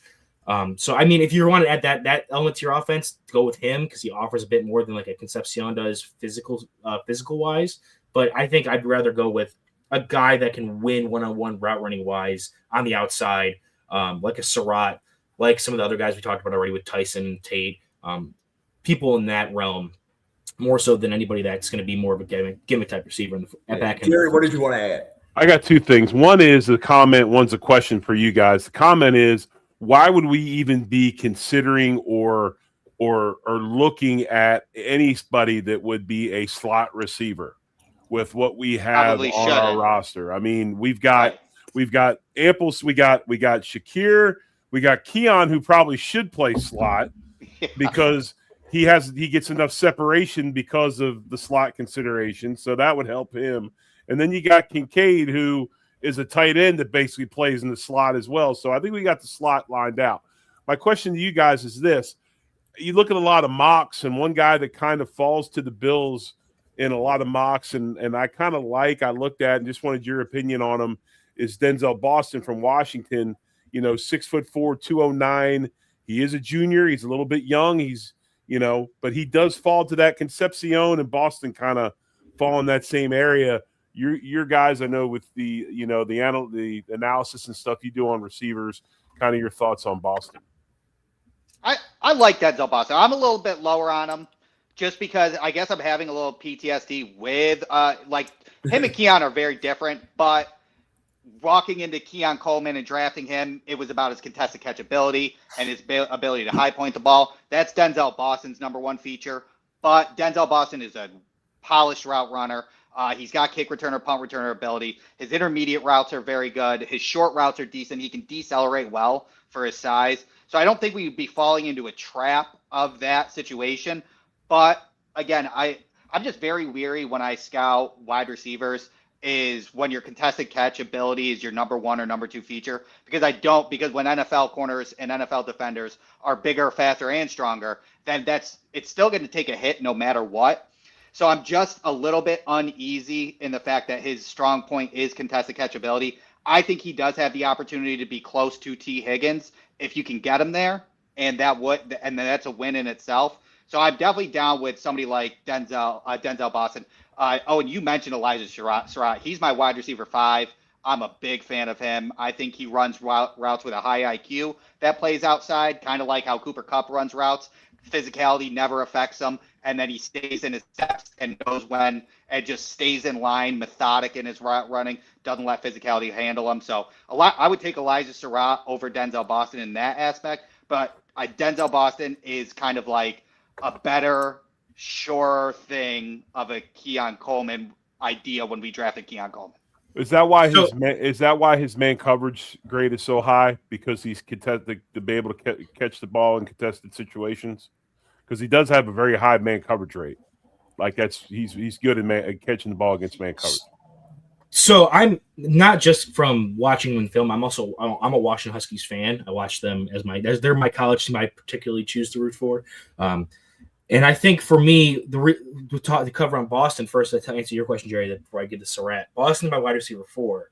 So, I mean, if you want to add that element to your offense, go with him because he offers a bit more than like a Concepcion does physical wise. But I think I'd rather go with a guy that can win one-on-one route running wise on the outside, like a Surratt, like some of the other guys we talked about already with Tyson, Tate, people in that realm, more so than anybody that's going to be more of a gimmick type receiver at back end. Jerry, what did you want to add? I got 2 things. One is a comment. One's a question for you guys. The comment is, why would we even be considering or looking at anybody that would be a slot receiver with what we have on our roster? I mean, we've got amples. We got Shakir. We got Keon, who probably should play slot because he gets enough separation because of the slot consideration. So that would help him. And then you got Kincaid, who is a tight end that basically plays in the slot as well. So I think we got the slot lined out. My question to you guys is this. You look at a lot of mocks, and one guy that kind of falls to the Bills in a lot of mocks and I kind of I looked at and just wanted your opinion on him is Denzel Boston from Washington, 6'4", 209. He is a junior. He's a little bit young. He's, but he does fall to that Concepcion, and Boston kind of fall in that same area. Your guys, I know, with the the analysis and stuff you do on receivers, kind of your thoughts on Boston. I like Denzel Boston. I'm a little bit lower on him just because I guess I'm having a little PTSD with like him and Keon are very different, but walking into Keon Coleman and drafting him, it was about his contested catchability and his ability to high point the ball. That's Denzel Boston's number one feature. But Denzel Boston is a polished route runner. He's got kick returner, punt returner ability. His intermediate routes are very good. His short routes are decent. He can decelerate well for his size. So I don't think we'd be falling into a trap of that situation. But again, I'm just very weary when I scout wide receivers is when your contested catch ability is your number one or number two feature, because when NFL corners and NFL defenders are bigger, faster, and stronger, then it's still going to take a hit no matter what. So I'm just a little bit uneasy in the fact that his strong point is contested catch ability. I think he does have the opportunity to be close to T. Higgins if you can get him there, and that's a win in itself. So I'm definitely down with somebody like Denzel Boston. And you mentioned Elijah Surratt. He's my wide receiver 5. I'm a big fan of him. I think he runs routes with a high IQ that plays outside, kind of like how Cooper Kupp runs routes. Physicality never affects him, and then he stays in his steps and knows when, and just stays in line, methodic in his route running, doesn't let physicality handle him. So I would take Elijah Surratt over Denzel Boston in that aspect, but Denzel Boston is kind of like a better, sure thing of a Keon Coleman idea when we drafted Keon Coleman. Is that why his man coverage grade is so high? Because he's contested to be able to catch the ball in contested situations. Because he does have a very high man coverage rate. Like he's good at catching the ball against man coverage. So I'm not just from watching them in film. I'm a Washington Huskies fan. I watch them as they're my college team I particularly choose to root for. And I think for me, the cover on Boston first, to answer your question, Jerry, before I get to Surratt. Boston, my wide receiver 4.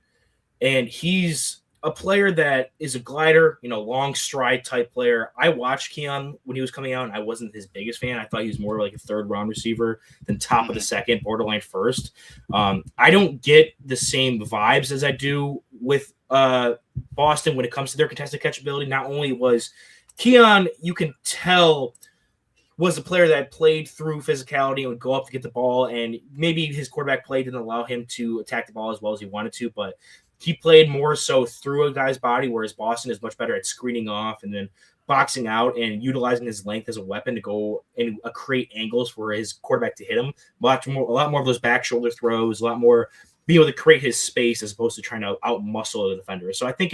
And he's a player that is a glider, long stride type player. I watched Keon when he was coming out, and I wasn't his biggest fan. I thought he was more like a third round receiver than top of the second, borderline first. I don't get the same vibes as I do with Boston when it comes to their contested catchability. Not only was Keon, you can tell, was a player that played through physicality and would go up to get the ball, and maybe his quarterback play didn't allow him to attack the ball as well as he wanted to, but he played more so through a guy's body, whereas Boston is much better at screening off and then boxing out and utilizing his length as a weapon to go and create angles for his quarterback to hit him. A lot more of those back shoulder throws, a lot more be able to create his space as opposed to trying to out-muscle the defender. So I think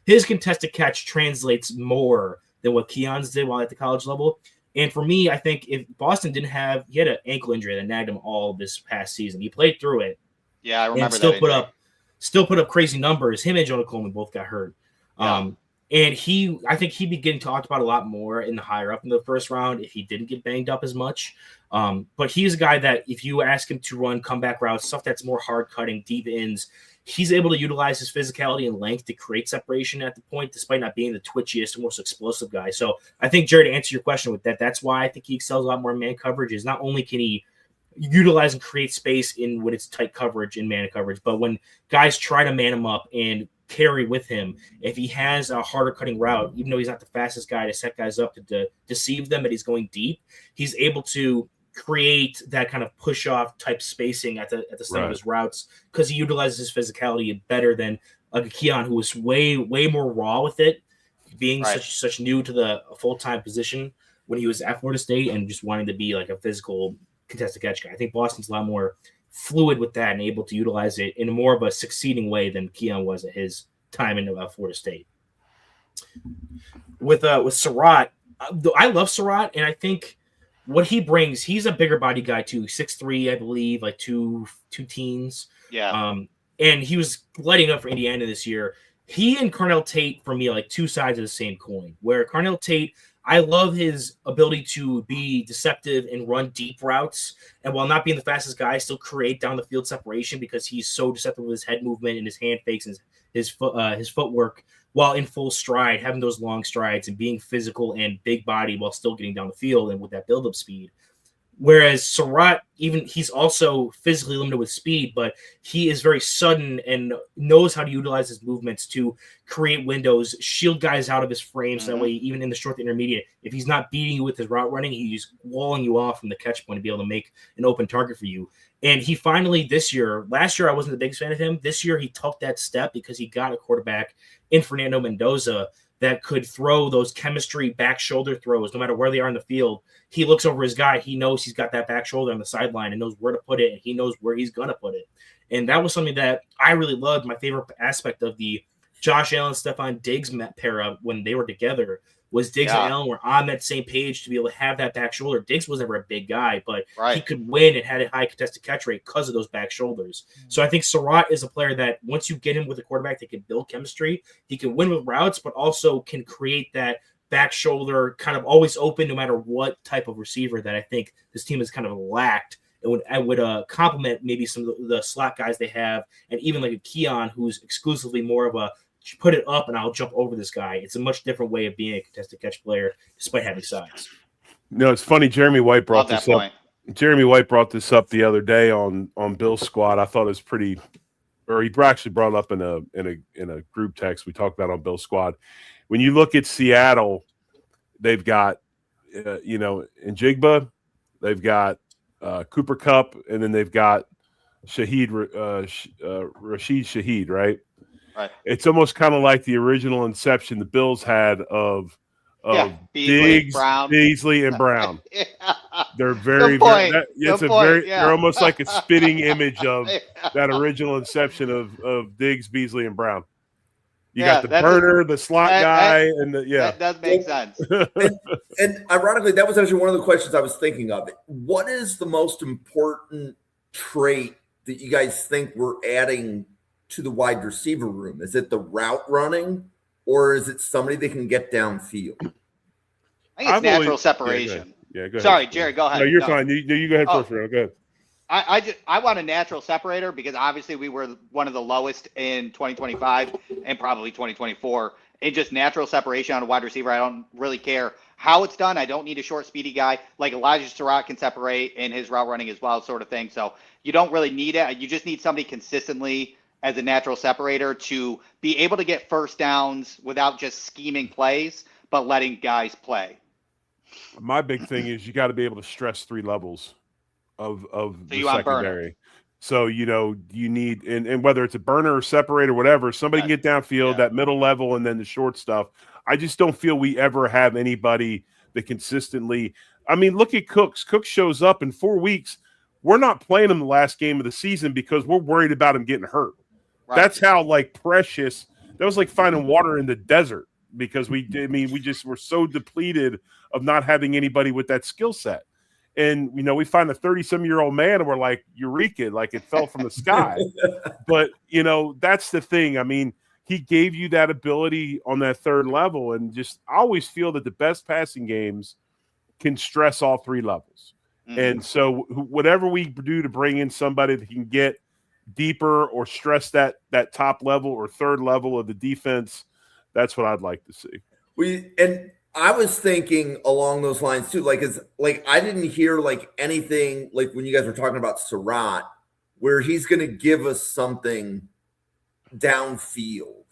his contested catch translates more than what Keon's did while at the college level. And for me, I think if Boston he had an ankle injury that nagged him all this past season. He played through it. Yeah, I remember that. Still put up crazy numbers. Him and Jonah Coleman both got hurt. Yeah. And I think he'd be getting talked about a lot more in the higher up in the first round if he didn't get banged up as much. But he's a guy that if you ask him to run comeback routes, stuff that's more hard cutting, deep ends, he's able to utilize his physicality and length to create separation at the point, despite not being the twitchiest and most explosive guy. So I think, Jared, to answer your question with that, that's why I think he excels a lot more in man coverage. Is not only can he utilize and create space when it's tight coverage in man coverage, but when guys try to man him up and carry with him, if he has a harder cutting route, even though he's not the fastest guy to set guys up to deceive them that he's going deep, he's able to create that kind of push off type spacing at the start of his routes because he utilizes his physicality better than a Keon, who was way more raw with it, being such new to the full-time position when he was at Florida State and just wanting to be like a physical contested catch guy. I think Boston's a lot more fluid with that and able to utilize it in more of a succeeding way than Keon was at his time in Florida State. With Surratt, I love Surratt, and I think what he brings, he's a bigger body guy too, 6'3", I believe, like two teens. Yeah. And he was lighting up for Indiana this year. He and Carnell Tate, for me, are like two sides of the same coin, where Carnell Tate, I love his ability to be deceptive and run deep routes. And while not being the fastest guy, still create down the field separation because he's so deceptive with his head movement and his hand fakes and his footwork while in full stride, having those long strides and being physical and big body while still getting down the field and with that build-up speed. Whereas Surratt, even he's also physically limited with speed, but he is very sudden and knows how to utilize his movements to create windows, shield guys out of his frame. So that way, even in the short to intermediate, if he's not beating you with his route running, he's walling you off from the catch point to be able to make an open target for you. And he finally last year I wasn't the biggest fan of him. This year he took that step because he got a quarterback in Fernando Mendoza that could throw those chemistry back shoulder throws no matter where they are in the field. He looks over his guy. He knows he's got that back shoulder on the sideline and knows where to put it, and he knows where he's going to put it. And that was something that I really loved. My favorite aspect of the Josh Allen, Stephon Diggs pair when they were together was Diggs and Allen were on that same page to be able to have that back shoulder. Diggs was never a big guy, but he could win and had a high contested catch rate because of those back shoulders. So I think Surratt is a player that once you get him with a quarterback that can build chemistry, he can win with routes, but also can create that back shoulder kind of always open no matter what type of receiver that I think this team has kind of lacked. It would complement maybe some of the slot guys they have, and even like a Keon who's exclusively more of a put it up and I'll jump over this guy. It's a much different way of being a contested catch player despite having size. No, it's funny. Jeremy White brought this up. Jeremy White brought this up the other day on Bill's Squad. I thought it was pretty, or he actually brought it up in a group text we talked about on Bill's Squad. When you look at Seattle, they've got Njigba, they've got Cooper Kupp, and then they've got Rashid Shaheed, right? Right. It's almost kind of like the original inception the Bills had of Diggs, Beasley, and Brown. They're very, they're almost like a spitting image of that original inception of Diggs, Beasley, and Brown. You got the burner, the slot guy, and that does make sense. and ironically, that was actually one of the questions I was thinking of. What is the most important trait that you guys think we're adding to the wide receiver room? Is it the route running, or is it somebody that can get downfield? I think it's natural separation. Go ahead. Sorry, Jerry, go ahead. No, you're fine. You go ahead first. Go ahead. I want a natural separator because obviously we were one of the lowest in 2025 and probably 2024 in just natural separation on a wide receiver. I don't really care how it's done. I don't need a short, speedy guy. Like Elijah Surratt can separate in his route running as well, sort of thing. So you don't really need it. You just need somebody consistently as a natural separator to be able to get first downs without just scheming plays, but letting guys play. My big thing is you got to be able to stress three levels of the secondary. So, you need, and whether it's a burner or separator, whatever, somebody can get downfield, that middle level, and then the short stuff. I just don't feel we ever have anybody that consistently, look at Cooks. Cooks shows up in 4 weeks. We're not playing him the last game of the season because we're worried about him getting hurt. Right. That's how precious. That was like finding water in the desert because we just were so depleted of not having anybody with that skill set. And, we find a 30-some-year-old man and we're like, eureka, like it fell from the sky. But, that's the thing. He gave you that ability on that third level. And just I always feel that the best passing games can stress all three levels. Mm-hmm. And so whatever we do to bring in somebody that can get deeper or stress that top level or third level of the defense, that's what I'd like to see. I was thinking along those lines too. I didn't hear anything when you guys were talking about Surratt, where he's going to give us something downfield.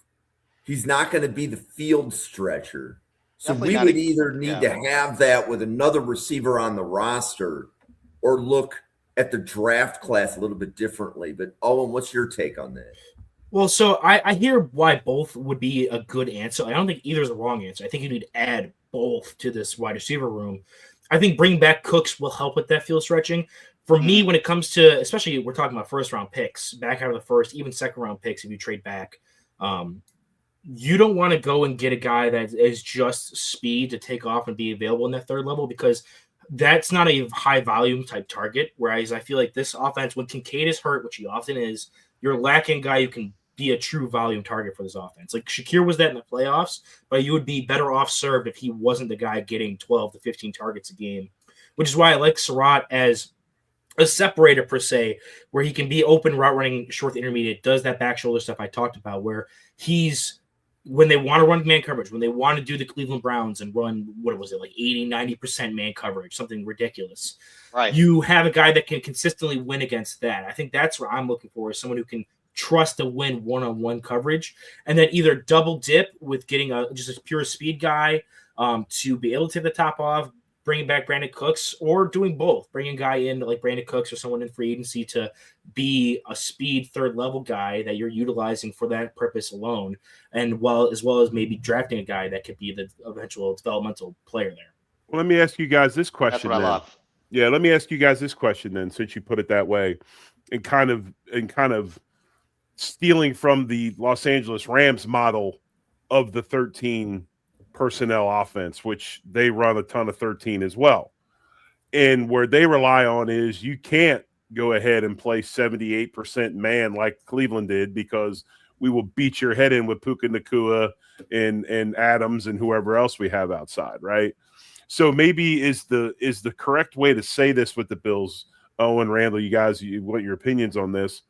He's not going to be the field stretcher. So we would either need to have that with another receiver on the roster, or look at the draft class a little bit differently. But Owen, what's your take on that? Well, so I hear why both would be a good answer. I don't think either is the wrong answer. I think you need to add both to this wide receiver room. I think bringing back Cooks will help with that field stretching. For me, when it comes to, especially we're talking about first-round picks, back out of the first, even second-round picks if you trade back, you don't want to go and get a guy that is just speed to take off and be available in that third level because that's not a high-volume type target, whereas I feel like this offense, when Kincaid is hurt, which he often is, you're lacking a guy who can be a true volume target for this offense. Like Shakir was that in the playoffs, but you would be better off served if he wasn't the guy getting 12 to 15 targets a game, which is why I like Surratt as a separator per se, where he can be open route running, short to intermediate, does that back shoulder stuff I talked about, where he's when they want to run man coverage, when they want to do the Cleveland Browns and run, what was it, like 80, 90% man coverage, something ridiculous. Right. You have a guy that can consistently win against that. I think that's what I'm looking for, is someone who can trust to win one-on-one coverage, and then either double dip with getting just a pure speed guy to be able to take the top off, bringing back Brandon Cooks, or doing both, bringing a guy in like Brandon Cooks or someone in free agency to be a speed third level guy that you're utilizing for that purpose alone, and as well as maybe drafting a guy that could be the eventual developmental player there. Well, let me ask you guys this That's question. what I love. Yeah, let me ask you guys this question then, since you put it that way, and kind of stealing from the Los Angeles Rams model of the 13 personnel offense, which they run a ton of 13 as well. And where they rely on is you can't go ahead and play 78% man like Cleveland did, because we will beat your head in with Puka Nacua and Adams and whoever else we have outside, right? So maybe is the correct way to say this with the Bills, Owen, Randall, you guys, what your opinions on this?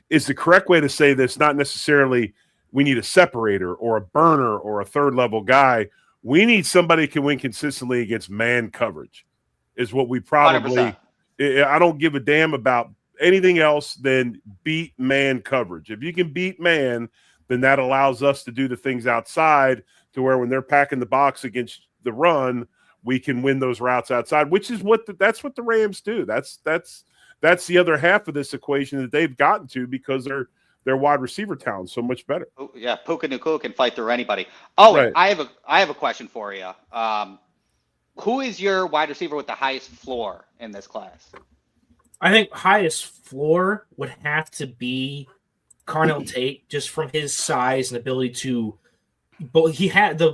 Is the correct way to say this not necessarily we need a separator or a burner or a third level guy. We need somebody who can win consistently against man coverage is what we probably 100%. I don't give a damn about anything else than beat man coverage. If you can beat man, then that allows us to do the things outside to where when they're packing the box against the run, we can win those routes outside, which is that's what the Rams do. That's the other half of this equation that they've gotten to because their wide receiver talent so much better. Oh, yeah, Puka Nacua can fight through anybody. Oh, Right. I have a question for you. Who is your wide receiver with the highest floor in this class? I think highest floor would have to be Carnell Tate, just from his size and ability to. But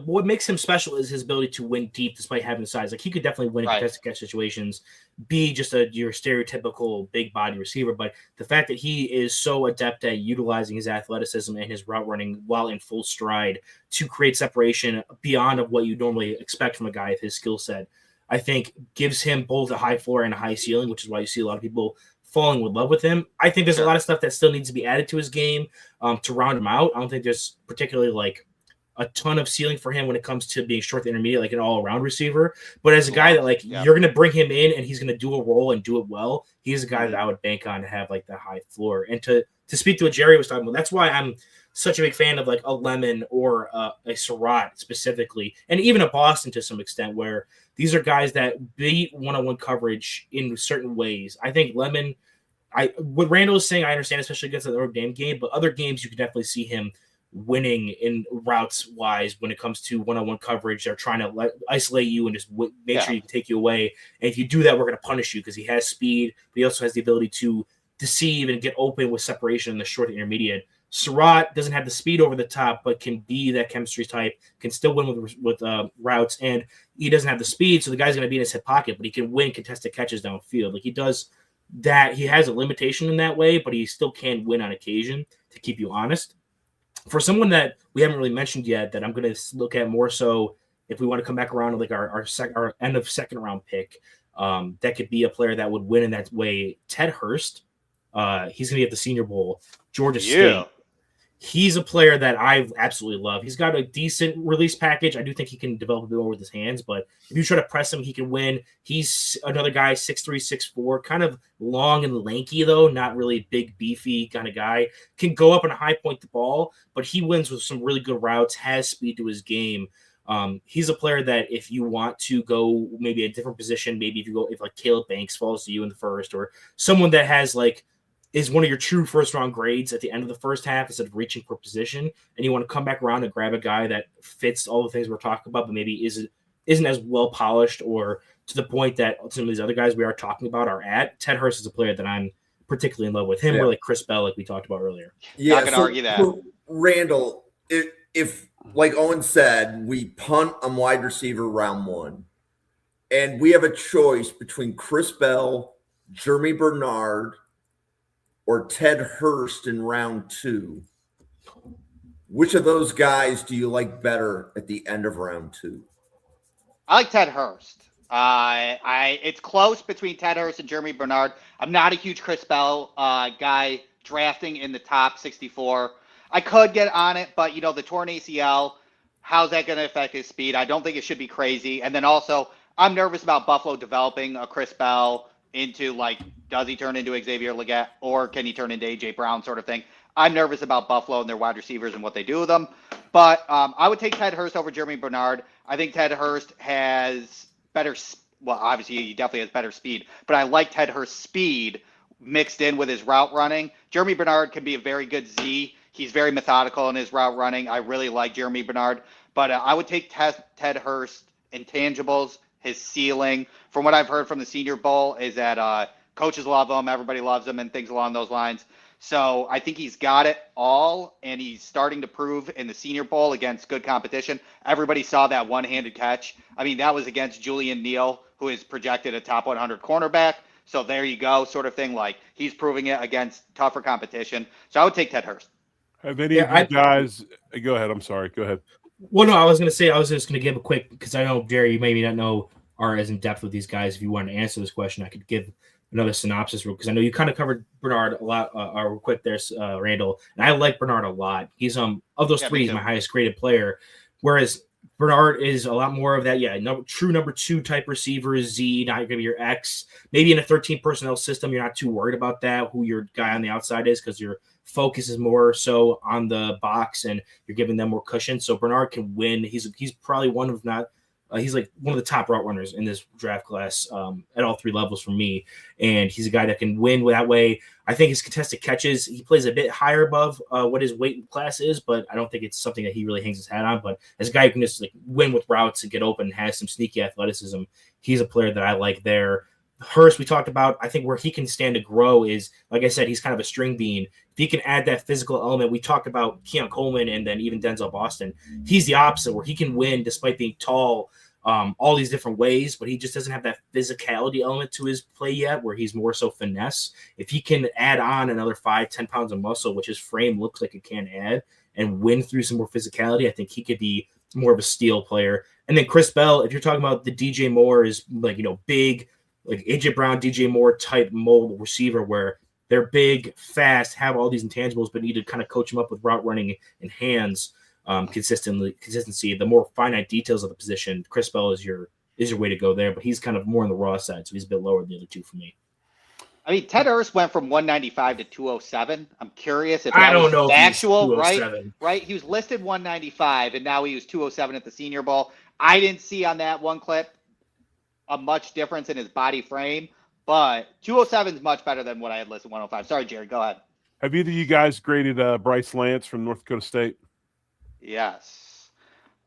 what makes him special is his ability to win deep despite having the size. Like, he could definitely win in contested catch situations, be just your stereotypical big body receiver. But the fact that he is so adept at utilizing his athleticism and his route running while in full stride to create separation beyond of what you normally expect from a guy of his skill set, I think gives him both a high floor and a high ceiling, which is why you see a lot of people falling in love with him. I think there's a lot of stuff that still needs to be added to his game to round him out. I don't think there's particularly like a ton of ceiling for him when it comes to being short to intermediate, like an all-around receiver. But as a guy that you're going to bring him in and he's going to do a role and do it well, he's a guy that I would bank on to have like the high floor. And to speak to what Jerry was talking about, that's why I'm such a big fan of like a Lemon or a Surratt specifically, and even a Boston to some extent, where these are guys that beat one-on-one coverage in certain ways. I think Lemon, what Randall is saying, I understand, especially against the Notre Dame game, but other games you can definitely see him winning in routes wise when it comes to one-on-one coverage. They're trying to isolate you and just make sure you can take you away. And if you do that, we're going to punish you, because he has speed, but he also has the ability to deceive and get open with separation in the short and intermediate. Surratt doesn't have the speed over the top, but can be that chemistry type, can still win with routes, and he doesn't have the speed, so the guy's going to be in his hip pocket, but he can win contested catches downfield. Like, he does that. He has a limitation in that way, but he still can win on occasion, to keep you honest. For someone that we haven't really mentioned yet, that I'm going to look at more so if we want to come back around to like our end of second round pick, that could be a player that would win in that way. Ted Hurst, he's going to be at the Senior Bowl, Georgia State. He's a player that I absolutely love. He's got a decent release package. I do think he can develop a bit more with his hands, but if you try to press him, he can win. He's another guy, 6'3", 6'4", kind of long and lanky, though, not really big, beefy kind of guy. Can go up and high point the ball, but he wins with some really good routes, has speed to his game. He's a player that if you want to go maybe a different position, maybe if like Caleb Banks falls to you in the first, or someone that has like is one of your true first-round grades at the end of the first half instead of reaching for position, and you want to come back around and grab a guy that fits all the things we're talking about, but maybe isn't as well-polished or to the point that some of these other guys we are talking about are at, Ted Hurst is a player that I'm particularly in love with. Him or like Chris Bell, like we talked about earlier. Yeah, not going to argue that. Randall, if like Owen said, we punt on wide receiver round one, and we have a choice between Chris Bell, Jeremy Bernard, or Ted Hurst in round two, which of those guys do you like better at the end of round two? I like Ted Hurst. It's close between Ted Hurst and Jeremy Bernard. I'm not a huge Chris Bell guy drafting in the top 64. I could get on it, but the torn ACL, how's that going to affect his speed? I don't think it should be crazy. And then also, I'm nervous about Buffalo developing a Chris Bell into does he turn into Xavier Legette or can he turn into AJ Brown sort of thing? I'm nervous about Buffalo and their wide receivers and what they do with them. But I would take Ted Hurst over Jeremy Bernard. I think Ted Hurst has better, well, obviously he definitely has better speed, but I like Ted Hurst's speed mixed in with his route running. Jeremy Bernard can be a very good Z. He's very methodical in his route running. I really like Jeremy Bernard, but I would take Ted Hurst intangibles, his ceiling. From what I've heard from the Senior Bowl is that coaches love him, everybody loves him, and things along those lines. So I think he's got it all, and he's starting to prove in the Senior Bowl against good competition. Everybody saw that one-handed catch. I mean, that was against Julian Neal, who is projected a top 100 cornerback. So there you go, sort of thing. He's proving it against tougher competition. So I would take Ted Hurst. Have any of you guys – go ahead. I'm sorry. Go ahead. Well, no, I was just going to give a quick – because I know, Jerry, you maybe not know are as in-depth with these guys. If you want to answer this question, I could give – another synopsis because I know you kind of covered Bernard a lot real quick there, Randall, and I like Bernard a lot. He's of those three, he's my highest graded player, whereas Bernard is a lot more of that, true number 2 type receiver, Z, not going to be your X. Maybe in a 13 personnel system, you're not too worried about that, who your guy on the outside is, because your focus is more so on the box and you're giving them more cushion. So Bernard can win. He's probably one of not. He's one of the top route runners in this draft class at all 3 levels for me. And he's a guy that can win that way. I think his contested catches, he plays a bit higher above what his weight class is, but I don't think it's something that he really hangs his hat on. But as a guy who can just win with routes and get open and has some sneaky athleticism, he's a player that I like there. Hurst, we talked about, I think where he can stand to grow is, like I said, he's kind of a string bean. If he can add that physical element, we talked about Keon Coleman and then even Denzel Boston. He's the opposite, where he can win despite being tall, all these different ways, but he just doesn't have that physicality element to his play yet, where he's more so finesse. If he can add on another 5-10 pounds of muscle, which his frame looks like it can add, and win through some more physicality, I think he could be more of a steal player. And then Chris Bell, if you're talking about the DJ Moore is big, like AJ Brown, DJ Moore type mold receiver, where they're big, fast, have all these intangibles, but need to kind of coach them up with route running and hands. Consistency, the more finite details of the position, Chris Bell is your way to go there, but he's kind of more on the raw side, so he's a bit lower than the other 2 for me. I mean, Ted Hurst went from 195 to 207. I'm curious if I don't know if actual, right? He was listed 195, and now he was 207 at the Senior Bowl. I didn't see on that one clip a much difference in his body frame, but 207 is much better than what I had listed 105. Sorry, Jerry, go ahead. Have either of you guys graded Bryce Lance from North Dakota State? Yes.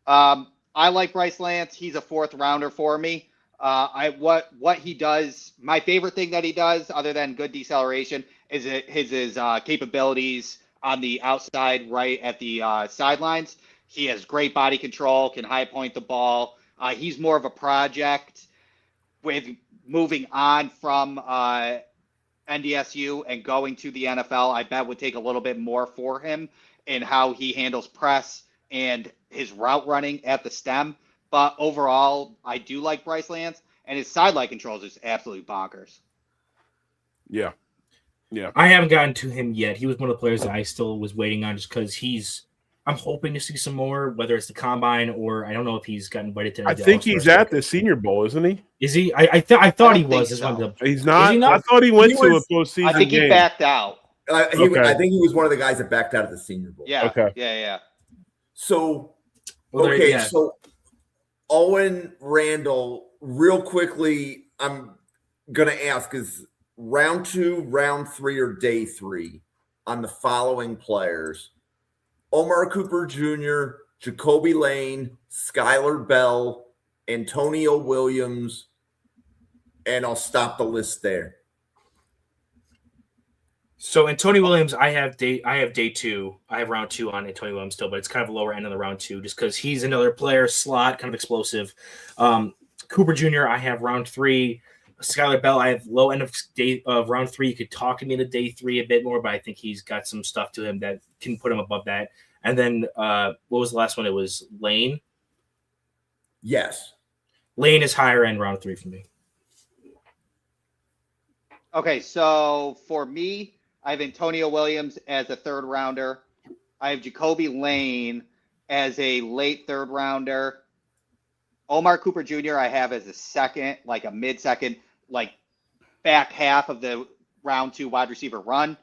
I like Bryce Lance. He's a 4th rounder for me. What he does, my favorite thing that he does, other than good deceleration, is his capabilities on the outside, right at the sidelines. He has great body control, can high point the ball. He's more of a project with moving on from NDSU and going to the NFL. I bet would take a little bit more for him in how he handles press and his route running at the stem. But overall, I do like Bryce Lance, and his sideline controls is absolutely bonkers. Yeah. I haven't gotten to him yet. He was one of the players that I still was waiting on just because I'm hoping to see some more, whether it's the combine or I don't know if he's gotten invited to. I think he's at the Senior Bowl, isn't he? Is he? I thought he was. So. He's not. I thought he went to a postseason. I think he backed out. I think he was one of the guys that backed out of the Senior Bowl. Yeah. Okay. Yeah. So, okay, so Owen, Randall, real quickly, I'm going to ask, is round 2, round 3, or day 3 on the following players? Omar Cooper Jr., Jacoby Lane, Skylar Bell, Antonio Williams, and I'll stop the list there. So Antonio Williams, I have day 2. I have round 2 on Antonio Williams still, but it's kind of a lower end of the round 2 just because he's another player, slot, kind of explosive. Cooper Jr., I have round 3. Skylar Bell, I have low end of round 3. You could talk him into day 3 a bit more, but I think he's got some stuff to him that can put him above that. And then what was the last one? It was Lane. Yes. Lane is higher end round 3 for me. Okay, so for me, I have Antonio Williams as a 3rd rounder. I have Jacoby Lane as a late third rounder. Omar Cooper Jr. I have as a second, like a mid-second, like back half of the round 2 wide receiver run.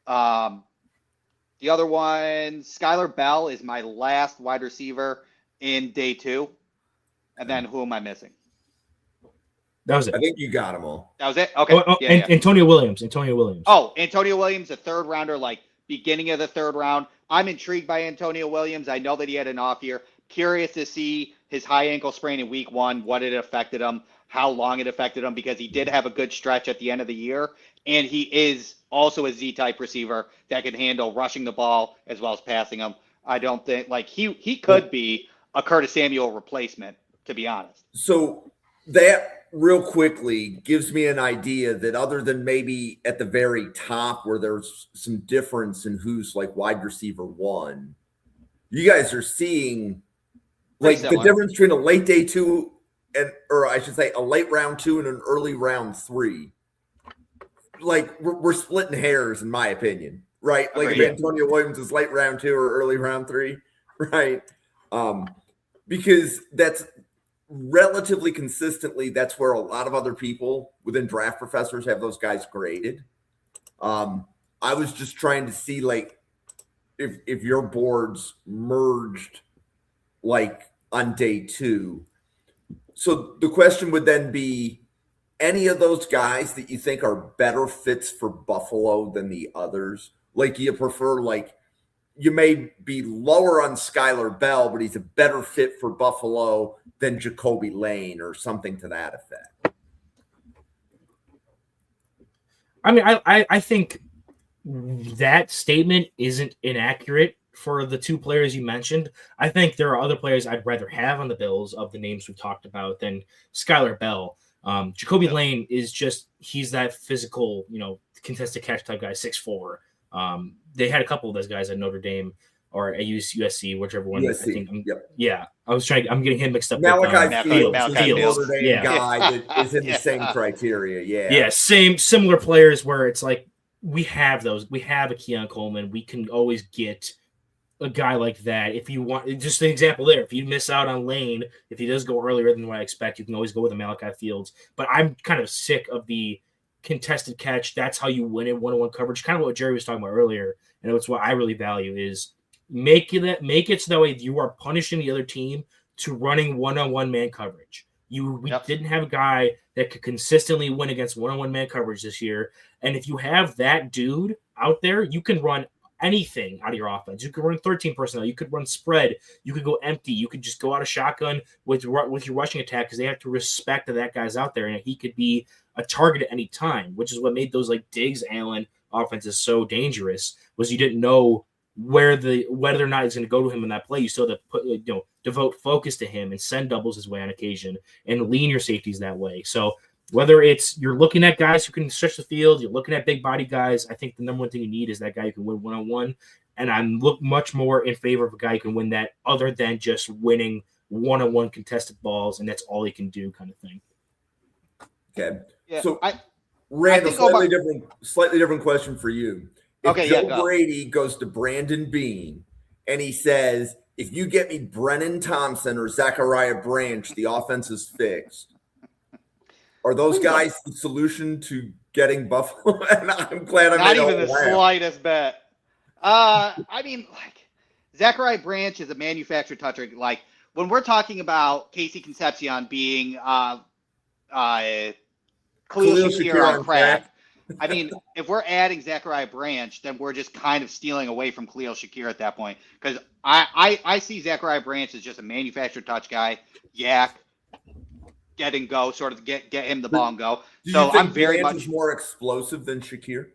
The other one, Skylar Bell is my last wide receiver in day 2. And then who am I missing? That was it. I think you got them all. That was it? Okay. Yeah. Antonio Williams. Oh, Antonio Williams, a third rounder, like beginning of the third round. I'm intrigued by Antonio Williams. I know that he had an off year. Curious to see his high ankle sprain in week 1, what it affected him, how long it affected him, because he did have a good stretch at the end of the year. And he is also a Z-type receiver that can handle rushing the ball as well as passing him. I don't think, like, he could be a Curtis Samuel replacement, to be honest. So that real quickly gives me an idea that other than maybe at the very top where there's some difference in who's like wide receiver 1, you guys are seeing like the difference between a late day 2 or I should say a late round 2 and an early round 3. Like we're splitting hairs in my opinion, right? Like if Antonio Williams is late round 2 or early round 3, right? Because that's relatively consistently, that's where a lot of other people within draft professors have those guys graded. I was just trying to see like if your boards merged like on day 2. So the question would then be, any of those guys that you think are better fits for Buffalo than the others? Like you prefer, like you may be lower on Skylar Bell, but he's a better fit for Buffalo than Jacoby Lane or something to that effect. I mean, I think that statement isn't inaccurate for the 2 players you mentioned. I think there are other players I'd rather have on the Bills of the names we've talked about than Skylar Bell. Jacoby Lane is just, he's that physical, contested catch type guy, 6'4". They had a couple of those guys at Notre Dame or at USC, whichever one. USC, I think. Yeah, I'm getting him mixed up. Malachi Fields is a Fields. Notre Dame guy that is in the same criteria. Yeah, similar players where it's like we have those. We have a Keon Coleman. We can always get a guy like that. If you want, just an example there, if you miss out on Lane, if he does go earlier than what I expect, you can always go with a Malachi Fields. But I'm kind of sick of the contested catch. That's how you win in one-on-one coverage. Kind of what Jerry was talking about earlier. And it's what I really value is make it so that way you are punishing the other team to running one-on-one man coverage. We didn't have a guy that could consistently win against one-on-one man coverage this year. And if you have that dude out there, you can run anything out of your offense. You could run 13 personnel. You could run spread. You could go empty. You could just go out of shotgun with your rushing attack because they have to respect that that guy's out there and he could be a target at any time, which is what made those like Diggs, Allen offenses so dangerous. Was you didn't know whether or not he's going to go to him in that play. You still have to devote focus to him and send doubles his way on occasion and lean your safeties that way. So whether it's you're looking at guys who can stretch the field, you're looking at big body guys, I think the number one thing you need is that guy who can win one-on-one. And I'm much more in favor of a guy who can win that other than just winning one-on-one contested balls, and that's all he can do kind of thing. Okay. Yeah, so, Randall, slightly different question for you. If Joe Brady goes to Brandon Beane and he says, if you get me Brennan Thompson or Zachariah Branch, the offense is fixed. Are those guys the solution to getting Buffalo? And I'm glad I'm not even the slightest bet. I mean, like Zachariah Branch is a manufactured toucher. Like when we're talking about Casey Concepcion being Khalil Shakir on crack. I mean, if we're adding Zachariah Branch, then we're just kind of stealing away from Khalil Shakir at that point. Because I see Zachariah Branch as just a manufactured touch guy, yak, get and go, sort of get him the ball and go. So I'm very much more explosive than Shakir.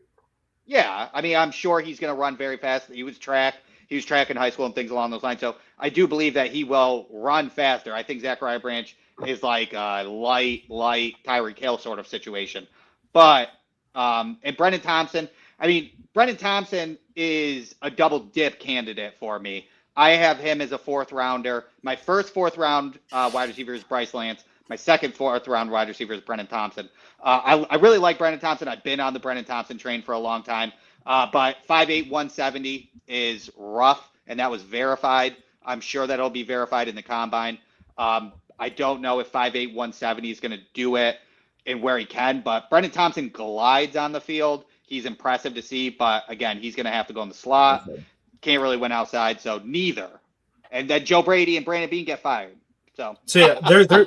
Yeah, I mean, I'm sure he's going to run very fast. He was track in high school and things along those lines. So I do believe that he will run faster. I think Zachariah Branch is like a light Tyreek Hill sort of situation. But and Brennan Thompson, I mean, Brennan Thompson is a double dip candidate for me. I have him as a 4th rounder. My first 4th round wide receiver is Bryce Lance. My second 4th round wide receiver is Brennan Thompson. I really like Brennan Thompson. I've been on the Brennan Thompson train for a long time. But 5'8", 170 is rough. and that was verified. I'm sure that'll be verified in the combine. I don't know if 5'8", 170 is going to do it and where he can, but Brendan Thompson glides on the field. He's impressive to see, but again, he's going to have to go in the slot. Can't really win outside, so neither. And then Joe Brady and Brandon Beane get fired. So yeah,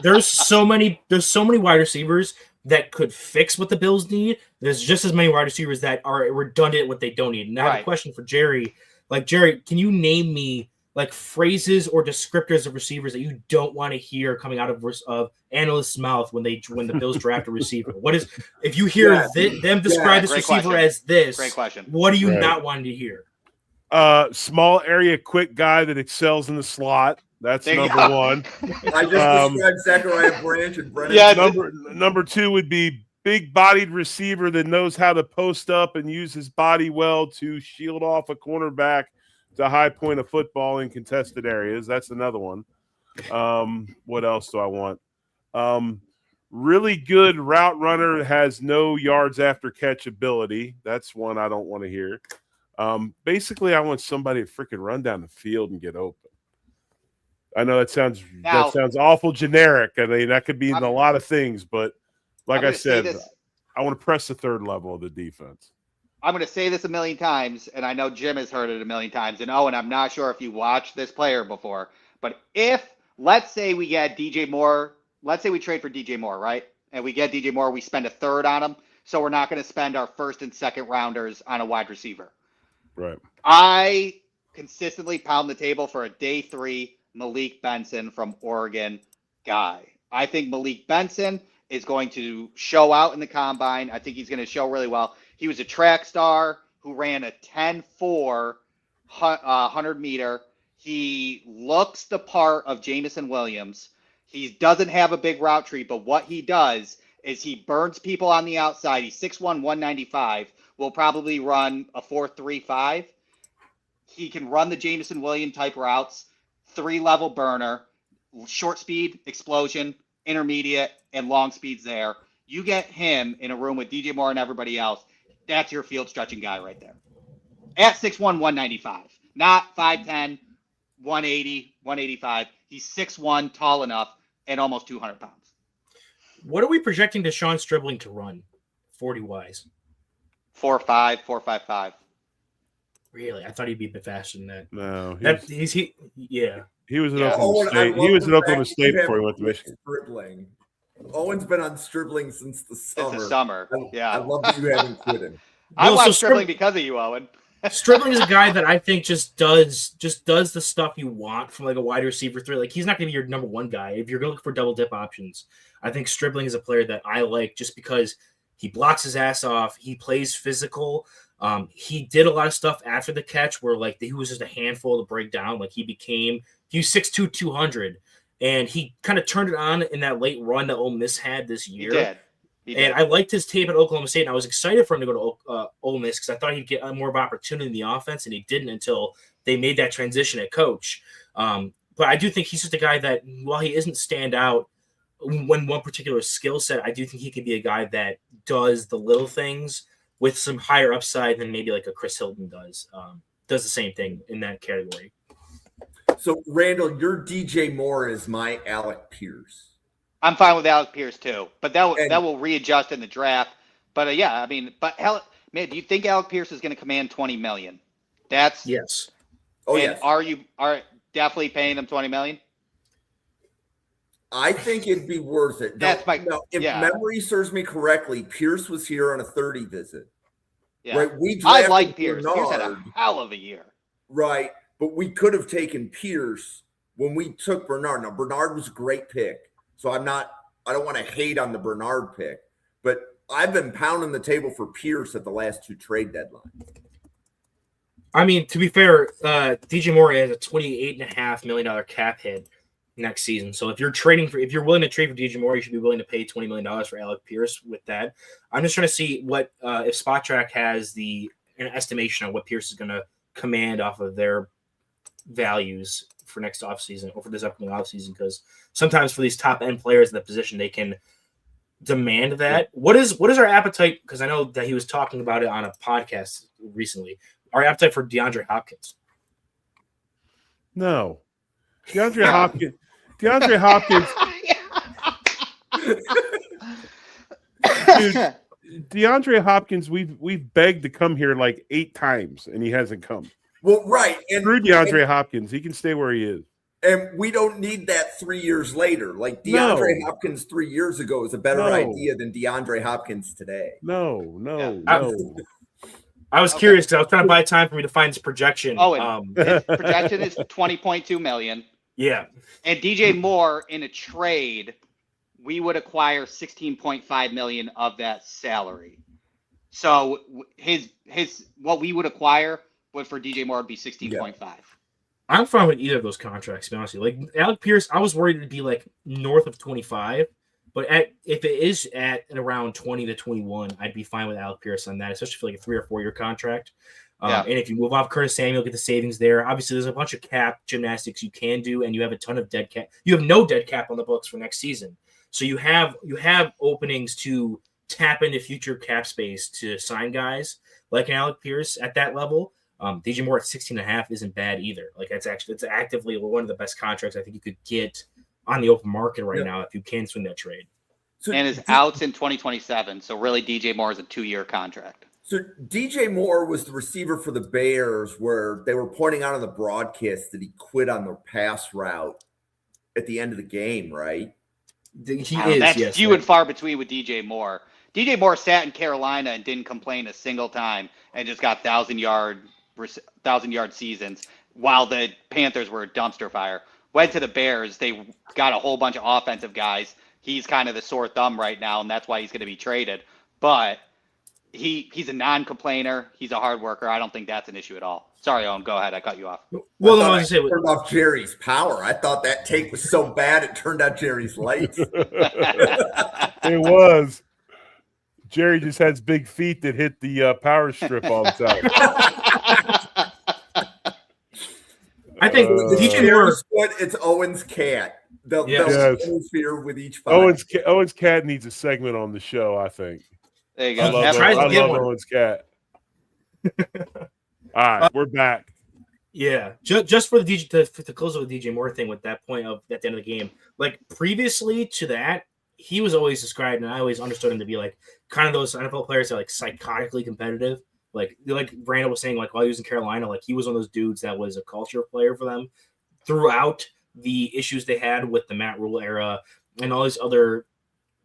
there's so many wide receivers that could fix what the Bills need. There's just as many wide receivers that are redundant what they don't need. And I have a question for Jerry. Like, Jerry, can you name me like phrases or descriptors of receivers that you don't want to hear coming out of analyst's mouth when the Bills draft a receiver? What is, if you hear them describe this receiver as this? Great question. What are you not wanting to hear? Small area, quick guy that excels in the slot. That's number one. I just described Zachariah Branch and Brennan. Yeah, number two would be big-bodied receiver that knows how to post up and use his body well to shield off a cornerback to high point of football in contested areas. That's another one. What else do I want? Really good route runner has no yards after catch ability. That's one I don't want to hear. Basically, I want somebody to freaking run down the field and get open. I know that sounds awful generic. I mean, that could be in a lot of things, but like I said, I want to press the third level of the defense. I'm going to say this a million times, and I know Jim has heard it a million times. And Owen, I'm not sure if you watched this player before, but let's say we get DJ Moore, let's say we trade for DJ Moore, right? And we get DJ Moore, we spend a third on him, so we're not going to spend our first and second rounders on a wide receiver. Right. I consistently pound the table for a day 3 Malik Benson from Oregon guy. I think Malik Benson is going to show out in the combine. I think he's going to show really well. He was a track star who ran a 10.4 100-meter. He looks the part of Jamison Williams. He doesn't have a big route tree, but what he does is he burns people on the outside. He's 6'1", 195. Will probably run a 4.35. He can run the Jamison Williams type routes, 3-level burner, short speed, explosion, intermediate, and long speeds there. You get him in a room with DJ Moore and everybody else, that's your field stretching guy right there. At 6'1", 195. Not 5'10", 180, 185. He's 6'1", tall enough, and almost 200 pounds. What are we projecting Deshaun Stribling to run, 40-wise? 4.5, 4.55. Really? I thought he'd be a bit faster than that. No. He was at Oklahoma State. He was at Oklahoma State before he went to Michigan. Stribling. Owen's been on Stribling since the summer. It's the summer. I love that you haven't quit him. I watched Stribling because of you, Owen. Stribling is a guy that I think just does the stuff you want from like a wide receiver 3. Like, he's not going to be your number 1 guy. If you're going to look for double dip options, I think Stribling is a player that I like just because he blocks his ass off. He plays physical. He did a lot of stuff after the catch where like he was just a handful to break down. Like he was 6'2", 200, and he kind of turned it on in that late run that Ole Miss had this year. He did. And I liked his tape at Oklahoma State, and I was excited for him to go to Ole Miss because I thought he'd get more of an opportunity in the offense, and he didn't until they made that transition at coach. But I do think he's just a guy that, while he isn't stand out when one particular skill set, I do think he could be a guy that does the little things with some higher upside than maybe like a Chris Hilton does. Does the same thing in that category. So, Randall, your DJ Moore is my Alec Pierce. I'm fine with Alec Pierce too, but that will readjust in the draft. But man, do you think Alec Pierce is going to command $20 million? Yes. Oh yes. Are definitely paying him $20 million? I think it'd be worth it. If memory serves me correctly, Pierce was here on a 30 visit. Yeah. Right? I like Pierce. Pierce had a hell of a year. Right. But we could have taken Pierce when we took Bernard. Now, Bernard was a great pick. So I don't want to hate on the Bernard pick, but I've been pounding the table for Pierce at the last 2 trade deadlines. I mean, to be fair, DJ Moore has a $28.5 million cap hit next season. So if you're willing to trade for DJ Moore, you should be willing to pay $20 million for Alec Pierce with that. I'm just trying to see what if Spot Track has an estimation on what Pierce is going to command off of their values for next offseason or for this upcoming offseason, because sometimes for these top end players in the position, they can demand that. What is our appetite? Because I know that he was talking about it on a podcast recently. Our appetite for DeAndre Hopkins. No. DeAndre Hopkins. DeAndre Hopkins. Dude, DeAndre Hopkins, we've begged to come here like 8 times, and he hasn't come. Well, right. And Screw DeAndre Hopkins. He can stay where he is. And we don't need that 3 years later. Like DeAndre Hopkins 3 years ago is a better idea than DeAndre Hopkins today. No. I was curious because I was trying to buy time for me to find his projection. His projection is $20.2 million. Yeah. And DJ Moore in a trade, we would acquire $16.5 million of that salary. So his what we would acquire for DJ Moore would be 16.5. I'm fine with either of those contracts, to be honest with you. Like Alec Pierce, I was worried it'd be like north of 25, but if it is at around 20 to 21, I'd be fine with Alec Pierce on that, especially for like a 3 or 4 year contract. And if you move off Curtis Samuel, get the savings there. Obviously, there's a bunch of cap gymnastics you can do, and you have a ton of dead cap. You have no dead cap on the books for next season, so you have openings to tap into future cap space to sign guys like an Alec Pierce at that level. DJ Moore at 16.5 isn't bad either. Like it's actively one of the best contracts I think you could get on the open market right now if you can swing that trade. And his outs in 2027. So really, DJ Moore is a 2-year contract. So DJ Moore was the receiver for the Bears, where they were pointing out on the broadcast that he quit on the pass route at the end of the game, right? That's few and far between with DJ Moore. DJ Moore sat in Carolina and didn't complain a single time, and just got 1,000-yard seasons while the Panthers were a dumpster fire. Went to the Bears. They got a whole bunch of offensive guys. He's kind of the sore thumb right now, and that's why he's going to be traded. But he's a non-complainer. He's a hard worker. I don't think that's an issue at all. Sorry, Owen. Go ahead. I cut you off. Well, I was going to say, turned off Jerry's power. I thought that take was so bad it turned out Jerry's lights. It was. Jerry just has big feet that hit the power strip all the time. I think DJ Moore. It's Owen's cat. They'll interfere with each fight. Owen's cat needs a segment on the show, I think. There you go. I love Owen's cat. All right, we're back. Yeah, just for the DJ to close with the DJ Moore thing with that point of at the end of the game. Like previously to that, he was always described, and I always understood him to be like kind of those NFL players that are like psychotically competitive. Like Brandon was saying, like while he was in Carolina, like he was one of those dudes that was a culture player for them throughout the issues they had with the Matt Rule era and all these other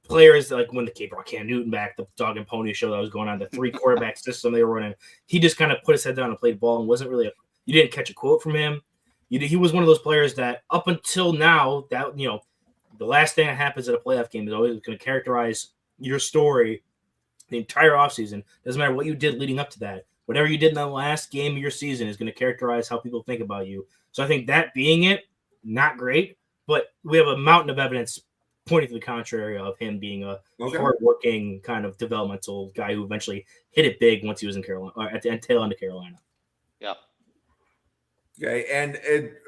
players, like when they brought Cam Newton back, the dog and pony show that was going on, the 3 quarterback system they were running. He just kind of put his head down and played ball and wasn't really you didn't catch a quote from him. He was one of those players that up until now, that the last thing that happens at a playoff game is always going to characterize your story the entire offseason. Doesn't matter what you did leading up to that. Whatever you did in the last game of your season is going to characterize how people think about you. So I think that being it, not great, but we have a mountain of evidence pointing to the contrary of him being a hardworking kind of developmental guy who eventually hit it big once he was in Carolina, or at the tail end of Carolina. Yeah. Okay, and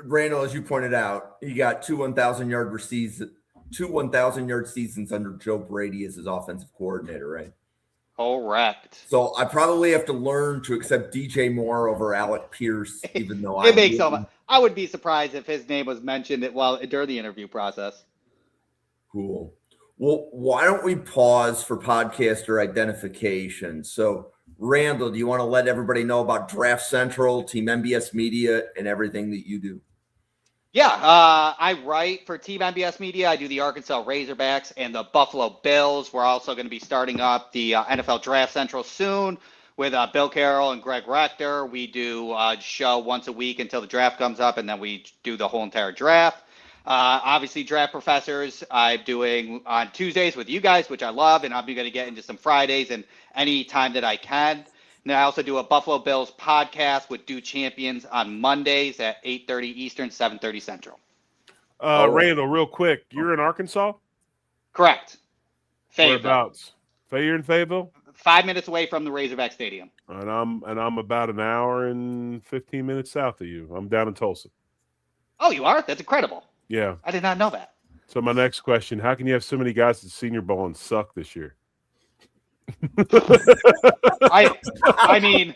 Randall, as you pointed out, he got 2 1,000-yard seasons under Joe Brady as his offensive coordinator, right? Correct. So I probably have to learn to accept DJ Moore over Alec Pierce, even though I would be surprised if his name was mentioned during the interview process. Cool. Well, why don't we pause for podcaster identification? So, Randall, do you want to let everybody know about Draft Central, Team MBS Media, and everything that you do? Yeah, I write for Team MBS Media. I do the Arkansas Razorbacks and the Buffalo Bills. We're also going to be starting up the NFL Draft Central soon with Bill Carroll and Greg Rector. We do a show once a week until the draft comes up, and then we do the whole entire draft. Obviously, Draft Professors, I'm doing on Tuesdays with you guys, which I love, and I'm going to get into some Fridays and any time that I can. And I also do a Buffalo Bills podcast with Do Champions on Mondays at 8:30 Eastern, 7:30 Central. Randall, real quick, you're in Arkansas? Correct. Fayetteville. Whereabouts? You're in Fayetteville? 5 minutes away from the Razorback Stadium. And I'm about an hour and 15 minutes south of you. I'm down in Tulsa. Oh, you are? That's incredible. Yeah. I did not know that. So my next question, how can you have so many guys at the Senior Bowl and suck this year? I mean,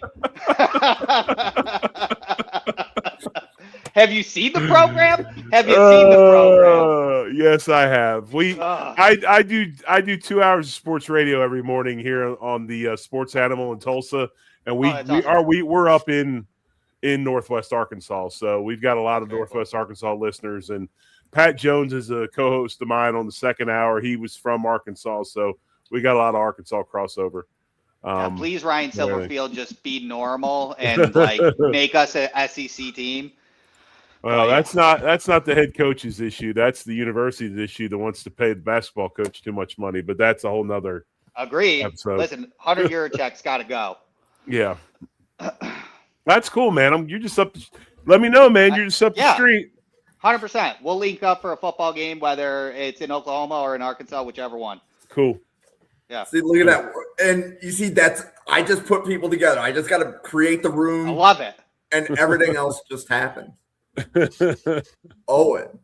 Have you seen the program? Have you seen the program? Yes, I have. Ugh. I do 2 hours of sports radio every morning here on the Sports Animal in Tulsa, and that's awesome. we're up in Northwest Arkansas, so we've got a lot of Very Northwest Arkansas listeners. And Pat Jones is a co-host of mine on the second hour. He was from Arkansas, so we got a lot of Arkansas crossover. Please, Ryan Silverfield, just be normal and like make us a SEC team. Well, that's not the head coach's issue. That's the university's issue that wants to pay the basketball coach too much money. But that's a whole nother Agreed. episode. Listen, 100-euro checks got to go. Yeah, that's cool, man. You're just up. Let me know, man. You're just up the street. 100%. We'll link up for a football game, whether it's in Oklahoma or in Arkansas, whichever one. Cool. Yeah. See, look at that. And you see, I just put people together. I just got to create the room. I love it. And everything else just happens. Owen.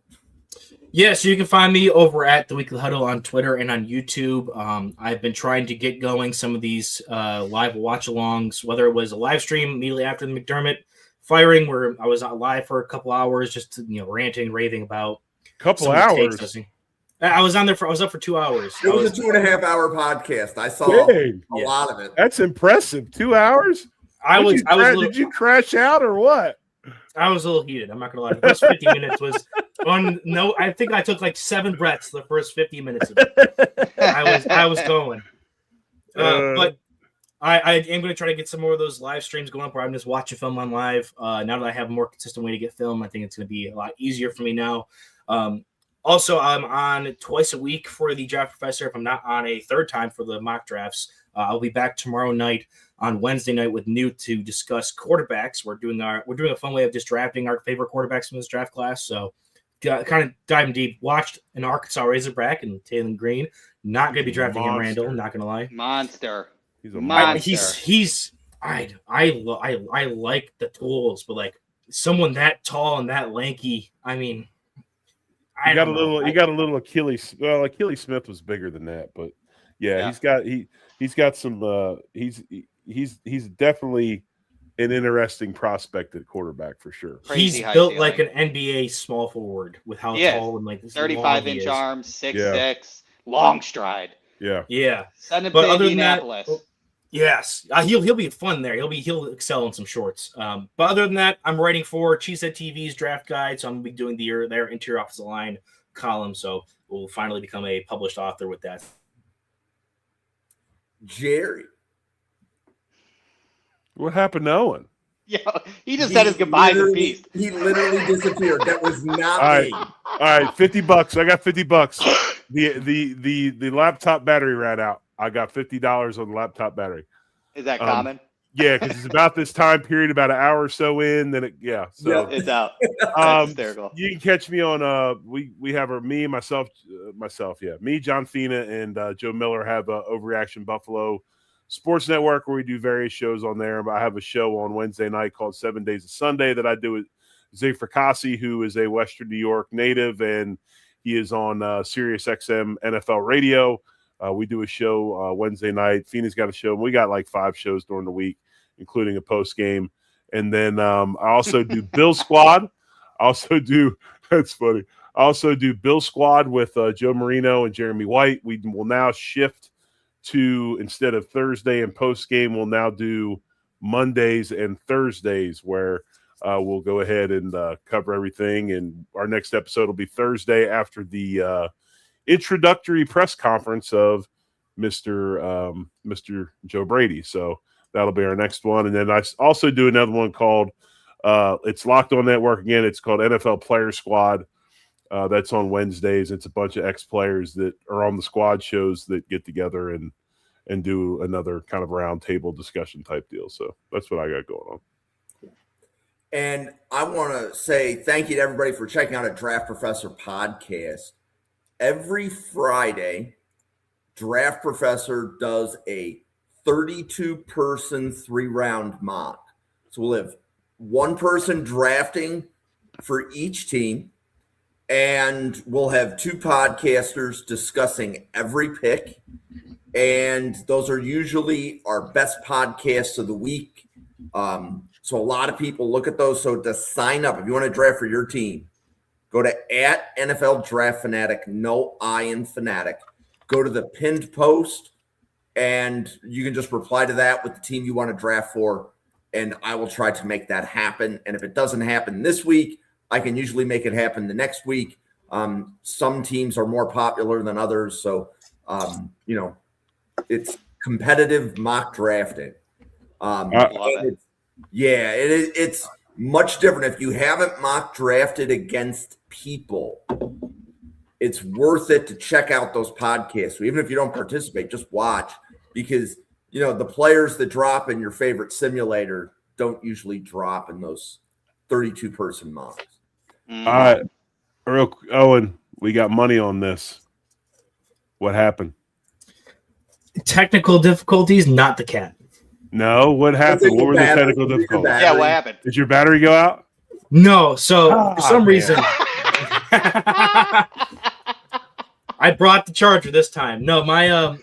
Yeah, so you can find me over at The Weekly Huddle on Twitter and on YouTube. I've been trying to get going some of these live watch-alongs, whether it was a live stream immediately after the McDermott firing, where I was live for a couple hours, just ranting, raving about couple hours. I was up for 2 hours. It was a 2.5 hour podcast. I saw a lot of it. That's impressive. 2 hours. Did you crash out or what? I was a little heated. I'm not gonna lie. The first 50 minutes was on. No, I think I took like 7 breaths the first 50 minutes of it. I was going, but I am going to try to get some more of those live streams going up where I'm just watching film on live. Now that I have a more consistent way to get film, I think it's going to be a lot easier for me now. Also, I'm on twice a week for the Draft Professor. If I'm not on a third time for the mock drafts, I'll be back tomorrow night on Wednesday night with Newt to discuss quarterbacks. We're doing a fun way of just drafting our favorite quarterbacks from this draft class. So kind of diving deep. Watched an Arkansas Razorback and Taylor Green. Not going to be drafting him, Randall. Not going to lie. Monster. He's a monster. I like the tools, but like someone that tall and that lanky. I mean, you got a little Achilles. Well, Achilles Smith was bigger than that, but yeah. he's got some. He's definitely an interesting prospect at quarterback for sure. He's built like an NBA small forward with how tall and like 35-inch arms, 6'6", long stride. Yeah. Send him to Indianapolis. Yes, he'll be fun there. He'll excel in some shorts. But other than that, I'm writing for Cheesehead TV's draft guide, so I'm gonna be doing their interior offensive line column. So we'll finally become a published author with that. Jerry, what happened to Owen? Yeah, he just said his goodbyes in peace. He literally disappeared. That was not me. All right, $50. I got $50. The laptop battery ran out. I got $50 on the laptop battery. Is that common? Yeah, because it's about this time period, about an hour or so in. Then it's out. That's hysterical. You can catch me on. We have me and myself. Me, John Fina, and Joe Miller have Overreaction Buffalo Sports Network, where we do various shows on there. But I have a show on Wednesday night called 7 Days of Sunday that I do with Zay Fracassi, who is a Western New York native, and he is on Sirius XM NFL Radio. We do a show Wednesday night. Fina's got a show. We got like 5 shows during the week, including a post game. And then I also do Bill Squad. That's funny. I also do Bill Squad with Joe Marino and Jeremy White. We will now shift to, instead of Thursday and post game, we'll now do Mondays and Thursdays, where we'll go ahead and cover everything. And our next episode will be Thursday after the introductory press conference of Mr. Joe Brady. So that'll be our next one. And then I also do another one called it's Locked On Network again. It's called NFL Player Squad. That's on Wednesdays. It's a bunch of ex-players that are on the squad shows that get together and do another kind of round table discussion type deal. So that's what I got going on. And I want to say thank you to everybody for checking out a Draft Professor podcast. Every Friday, Draft Professor does a 32-person 3-round mock. So we'll have one person drafting for each team, and we'll have 2 podcasters discussing every pick. And those are usually our best podcasts of the week. So a lot of people look at those. So to sign up, if you want to draft for your team, go to @NFL Draft Fanatic, no I in Fanatic. Go to the pinned post, and you can just reply to that with the team you want to draft for, and I will try to make that happen. And if it doesn't happen this week, I can usually make it happen the next week. Some teams are more popular than others, so it's competitive mock drafting. Love it. It's much different if you haven't mock drafted against people. It's worth it to check out those podcasts. So even if you don't participate, just watch, because the players that drop in your favorite simulator don't usually drop in those 32-person mocks. All right, Owen, we got money on this. What happened? Technical difficulties, not the cat. No, what happened? What were the technical difficulties? Yeah, what happened? Did your battery go out? No, so for some reason I brought the charger this time. No, my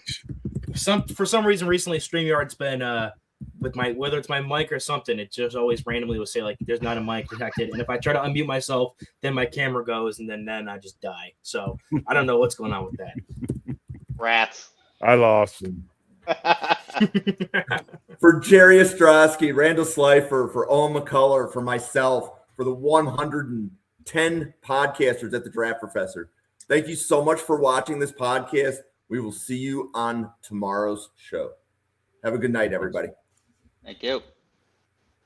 for some reason recently StreamYard's been with my, whether it's my mic or something, it just always randomly will say like there's not a mic connected, and if I try to unmute myself, then my camera goes, and then I just die. So I don't know what's going on with that. Rats. I lost. For Jerry Ostrowski, Randall Slifer, for Owen McCullough, for myself, for the 110 podcasters at the Draft Professor, thank you so much for watching this podcast. We will see you on tomorrow's show. Have a good night, everybody. Thank you.